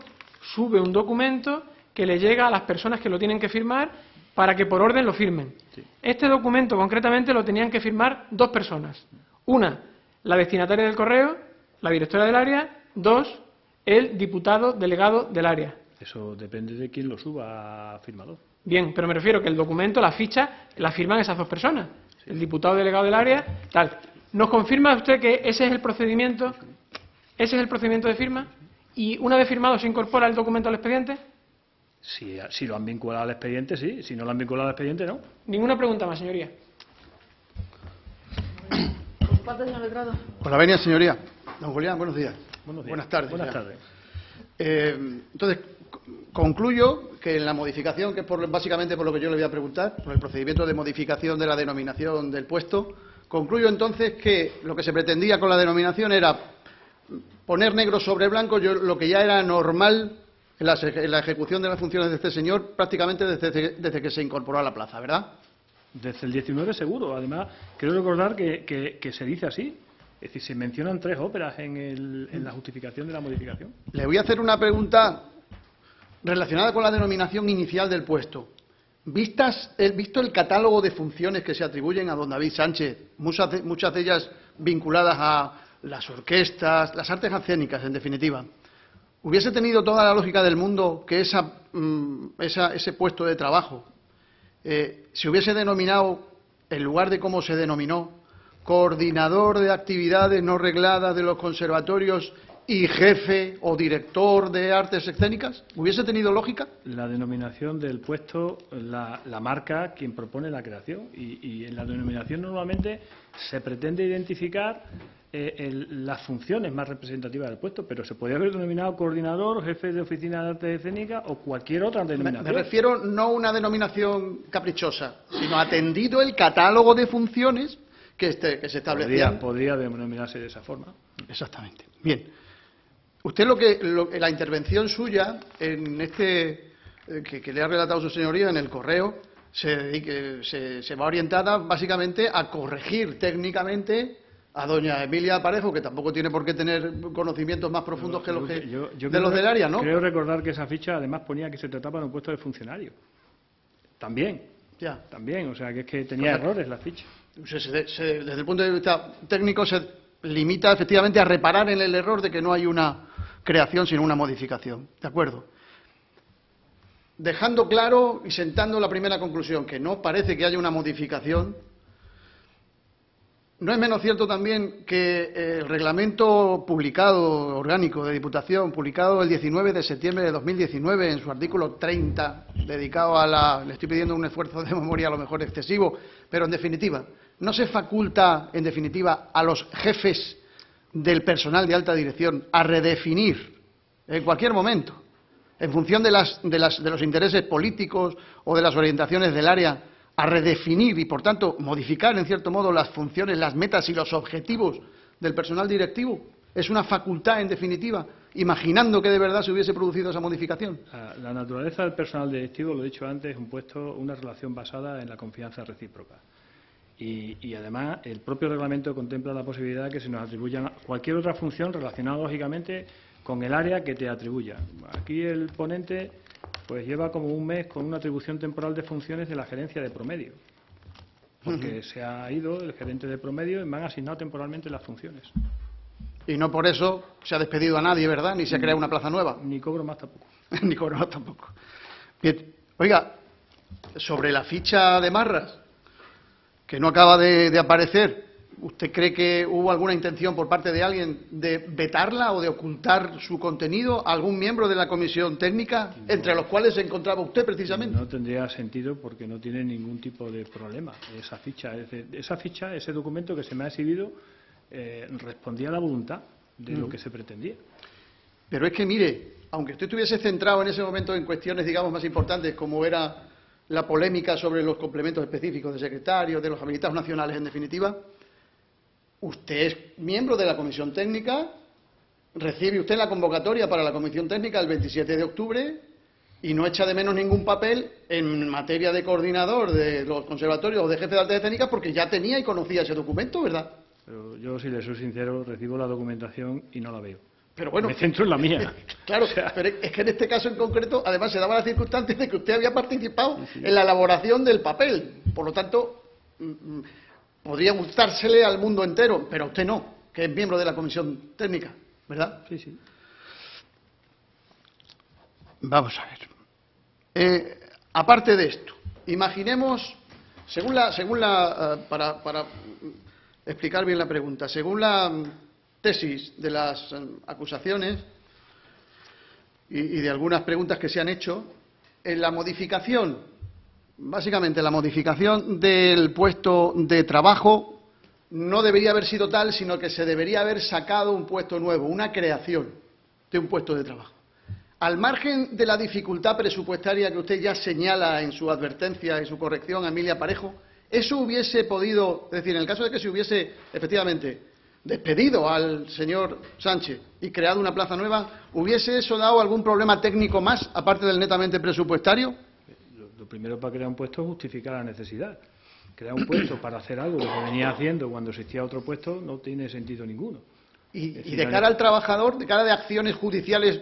sube un documento que le llega a las personas que lo tienen que firmar para que por orden lo firmen. Sí. Este documento concretamente lo tenían que firmar dos personas. Una, la destinataria del correo, la directora del área. Dos, el diputado delegado del área. Eso depende de quién lo suba a firmador. Bien, pero me refiero que el documento, la ficha, la firman esas dos personas. El diputado delegado del área, tal. ¿Nos confirma usted que ese es el procedimiento? ¿Ese es el procedimiento de firma? ¿Y una vez firmado se incorpora el documento al expediente? Si lo han vinculado al expediente, sí. Si no lo han vinculado al expediente, no. Ninguna pregunta más, señoría. Por su parte, señor letrado. Por la venia, señoría. Don Julián, buenos días. Buenos días. Buenas tardes. Buenas ya. tardes. Entonces, concluyo que en la modificación, que es básicamente por lo que yo le voy a preguntar, por el procedimiento de modificación de la denominación del puesto, concluyo entonces que lo que se pretendía con la denominación era poner negro sobre blanco lo que ya era normal en la ejecución de las funciones de este señor prácticamente desde que se incorporó a la plaza, ¿verdad? Desde el 19 seguro. Además, quiero recordar que se dice así. Es decir, se mencionan 3 óperas en la justificación de la modificación. Le voy a hacer una pregunta relacionada con la denominación inicial del puesto. Visto el catálogo de funciones que se atribuyen a don David Sánchez, muchas de ellas vinculadas a las orquestas, las artes escénicas, en definitiva, ¿hubiese tenido toda la lógica del mundo que ese puesto de trabajo se hubiese denominado, en lugar de cómo se denominó, coordinador de actividades no regladas de los conservatorios y jefe o director de artes escénicas? ¿Hubiese tenido lógica? La denominación del puesto la marca quien propone la creación y en la denominación normalmente se pretende identificar las funciones más representativas del puesto, pero se podría haber denominado coordinador, jefe de oficina de artes escénicas o cualquier otra denominación. Me refiero no a una denominación caprichosa, sino atendido el catálogo de funciones que se establecían. Podría denominarse de esa forma. Exactamente. Bien. Usted la intervención suya en que le ha relatado su señoría en el correo se va orientada básicamente a corregir técnicamente a doña Emilia Parejo, que tampoco tiene por qué tener conocimientos más profundos que los del área, ¿no? Creo recordar que esa ficha además ponía que se trataba de un puesto de funcionario. También. Ya. También, o sea, que es que tenía errores la ficha. Desde el punto de vista técnico se limita efectivamente a reparar en el error de que no hay una creación sino una modificación. ¿De acuerdo? Dejando claro y sentando la primera conclusión, que no parece que haya una modificación, No es menos cierto también que el reglamento publicado, orgánico de Diputación, publicado el 19 de septiembre de 2019, en su artículo 30, dedicado a la... Le estoy pidiendo un esfuerzo de memoria a lo mejor excesivo, pero en definitiva, no se faculta, en definitiva, a los jefes del personal de alta dirección a redefinir en cualquier momento, en función de los intereses políticos o de las orientaciones del área, a redefinir y, por tanto, modificar, en cierto modo, las funciones, las metas y los objetivos del personal directivo. Es una facultad, en definitiva, imaginando que de verdad se hubiese producido esa modificación. La naturaleza del personal directivo, lo he dicho antes, es una relación basada en la confianza recíproca. Y además, el propio reglamento contempla la posibilidad de que se nos atribuyan cualquier otra función relacionada, lógicamente, con el área que te atribuya. Aquí el ponente pues lleva como un mes con una atribución temporal de funciones de la gerencia de promedio, porque se ha ido el gerente de promedio y me han asignado temporalmente las funciones. Y no por eso se ha despedido a nadie, ¿verdad? Ni se ha creado una plaza nueva. Ni cobro más tampoco. Ni cobro más tampoco. Bien. Oiga, sobre la ficha de Marras, que no acaba de aparecer, ¿usted cree que hubo alguna intención por parte de alguien de vetarla o de ocultar su contenido a algún miembro de la comisión técnica, entre los cuales se encontraba usted precisamente? No tendría sentido porque no tiene ningún tipo de problema esa ficha. Ese documento que se me ha exhibido respondía a la voluntad de lo que se pretendía. Pero es que, mire, aunque usted estuviese centrado en ese momento en cuestiones, digamos, más importantes, como era la polémica sobre los complementos específicos de secretarios, de los habilitados nacionales, en definitiva, usted es miembro de la comisión técnica, recibe usted la convocatoria para la comisión técnica el 27 de octubre y no echa de menos ningún papel en materia de coordinador de los conservatorios o de jefe de altas técnicas porque ya tenía y conocía ese documento, ¿verdad? Pero yo, si le soy sincero, recibo la documentación y no la veo. Pero bueno, me centro en la mía. Claro, pero es que en este caso en concreto, además se daba la circunstancia de que usted había participado en la elaboración del papel. Por lo tanto, podría gustársele al mundo entero, pero a usted no, que es miembro de la comisión técnica, ¿verdad? Sí, sí. Vamos a ver. Aparte de esto, imaginemos, para explicar bien la pregunta, según la tesis de las acusaciones y de algunas preguntas que se han hecho, en la modificación, básicamente la modificación del puesto de trabajo no debería haber sido tal, sino que se debería haber sacado un puesto nuevo, una creación de un puesto de trabajo. Al margen de la dificultad presupuestaria que usted ya señala en su advertencia y su corrección a Emilia Parejo, eso hubiese podido, es decir, en el caso de que se hubiese efectivamente despedido al señor Sánchez y creado una plaza nueva, ¿hubiese eso dado algún problema técnico más, aparte del netamente presupuestario? Lo primero para crear un puesto es justificar la necesidad. Crear un puesto para hacer algo que se venía haciendo cuando existía otro puesto no tiene sentido ninguno. Y de cara al trabajador, de cara de acciones judiciales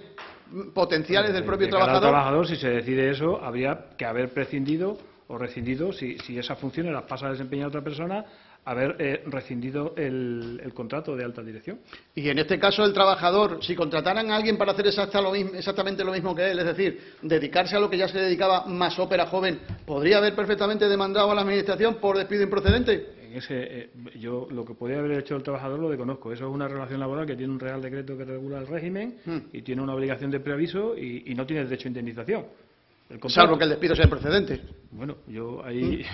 potenciales del propio trabajador. Al trabajador, si se decide eso, habría que haber prescindido o rescindido, si esas funciones las pasa a desempeñar otra persona, haber rescindido el contrato de alta dirección. Y en este caso el trabajador, si contrataran a alguien para hacer exactamente lo mismo que él, es decir, dedicarse a lo que ya se dedicaba más ópera joven, ¿podría haber perfectamente demandado a la Administración por despido improcedente? Yo lo que podría haber hecho el trabajador lo desconozco. Eso es una relación laboral que tiene un Real Decreto que regula el régimen y tiene una obligación de preaviso y no tiene derecho a indemnización. Salvo que el despido sea improcedente. Bueno, yo ahí...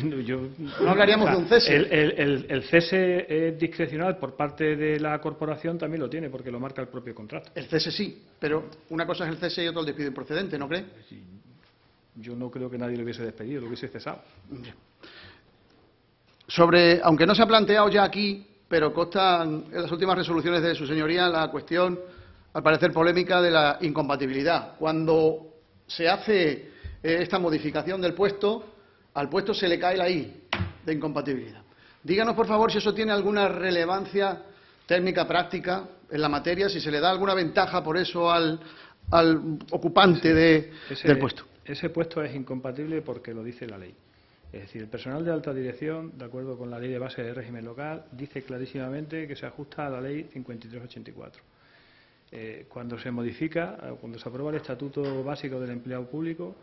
no hablaríamos de un cese. El cese es discrecional por parte de la corporación, también lo tiene, porque lo marca el propio contrato. El cese sí, pero una cosa es el cese y otra el despido improcedente, ¿no cree? Sí, yo no creo que nadie lo hubiese despedido, lo hubiese cesado. Aunque no se ha planteado ya aquí, pero consta en las últimas resoluciones de su señoría la cuestión, al parecer polémica, de la incompatibilidad. Cuando se hace esta modificación del puesto, al puesto se le cae la I de incompatibilidad. Díganos, por favor, si eso tiene alguna relevancia técnica, práctica en la materia, si se le da alguna ventaja por eso al ocupante del puesto. Ese puesto es incompatible porque lo dice la ley. Es decir, el personal de alta dirección, de acuerdo con la Ley de Base de Régimen Local, dice clarísimamente que se ajusta a la Ley 5384. Cuando se modifica, cuando se aprueba el Estatuto Básico del Empleado Público,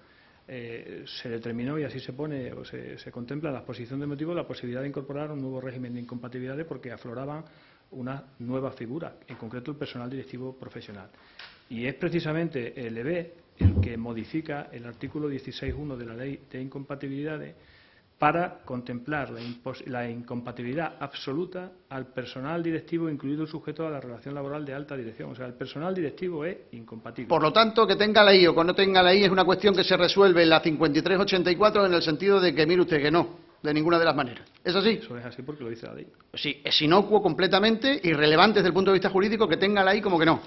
se determinó, y así se pone o se contempla en la exposición de motivos, la posibilidad de incorporar un nuevo régimen de incompatibilidades porque afloraban una nueva figura, en concreto el personal directivo profesional. Y es precisamente el EB el que modifica el artículo 16.1 de la Ley de Incompatibilidades para contemplar la incompatibilidad absoluta al personal directivo, incluido el sujeto a la relación laboral de alta dirección. O sea, el personal directivo es incompatible. Por lo tanto, que tenga la I o que no tenga la I es una cuestión que se resuelve en la 5384 en el sentido de que, mire usted, que no, de ninguna de las maneras. ¿Es así? Eso es así porque lo dice la ley. Sí, es inocuo completamente, irrelevante desde el punto de vista jurídico, que tenga la I como que no.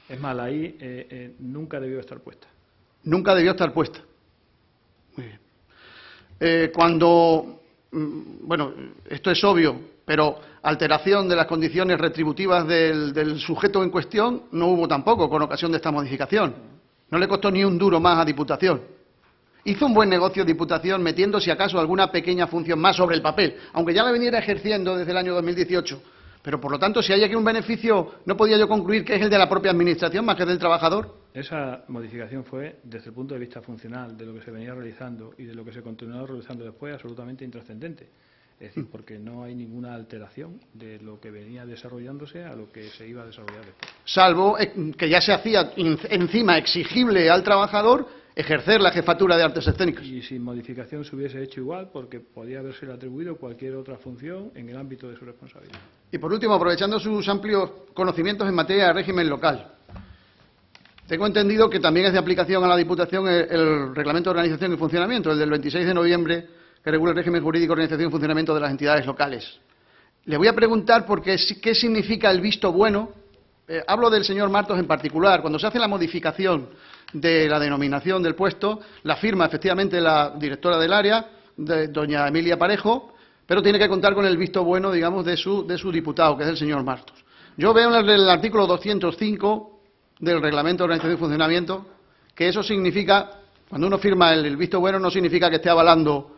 Es más, la I nunca debió estar puesta. Nunca debió estar puesta. Muy bien. Cuando, bueno, esto es obvio, pero alteración de las condiciones retributivas del sujeto en cuestión no hubo tampoco con ocasión de esta modificación. No le costó ni un duro más a Diputación. Hizo un buen negocio Diputación metiendo, si acaso, alguna pequeña función más sobre el papel, aunque ya la veniera ejerciendo desde el año 2018. Pero, por lo tanto, si hay aquí un beneficio, no podía yo concluir que es el de la propia Administración más que del trabajador. Esa modificación fue, desde el punto de vista funcional, de lo que se venía realizando y de lo que se continuó realizando después, absolutamente intrascendente. Es decir, porque no hay ninguna alteración de lo que venía desarrollándose a lo que se iba a desarrollar después. Salvo que ya se hacía encima exigible al trabajador ejercer la jefatura de artes escénicas. Y sin modificación se hubiese hecho igual porque podía haberse atribuido cualquier otra función en el ámbito de su responsabilidad. Y por último, aprovechando sus amplios conocimientos en materia de régimen local, tengo entendido que también es de aplicación a la Diputación el Reglamento de Organización y Funcionamiento, el del 26 de noviembre, que regula el régimen jurídico, organización y funcionamiento de las entidades locales. Le voy a preguntar qué significa el visto bueno. Hablo del señor Martos en particular. Cuando se hace la modificación de la denominación del puesto, la firma efectivamente la directora del área, doña Emilia Parejo, pero tiene que contar con el visto bueno, digamos, de su diputado, que es el señor Martos. Yo veo en el artículo 205 del Reglamento de Organización y Funcionamiento que eso significa, cuando uno firma el visto bueno, no significa que esté avalando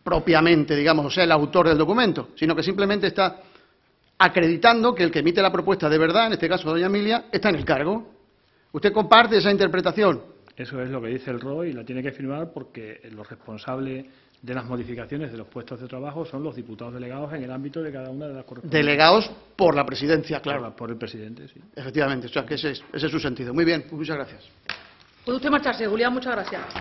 propiamente, digamos, o sea, el autor del documento, sino que simplemente está acreditando que el que emite la propuesta de verdad, en este caso doña Emilia, está en el cargo. ¿Usted comparte esa interpretación? Eso es lo que dice el ROE y la tiene que firmar porque los responsables de las modificaciones de los puestos de trabajo son los diputados delegados en el ámbito de cada una de las correspondientes. Delegados por la presidencia, claro. Por el presidente, sí. Efectivamente, o sea, que ese es su sentido. Muy bien, pues muchas gracias. Puede usted marcharse, Julián, muchas gracias.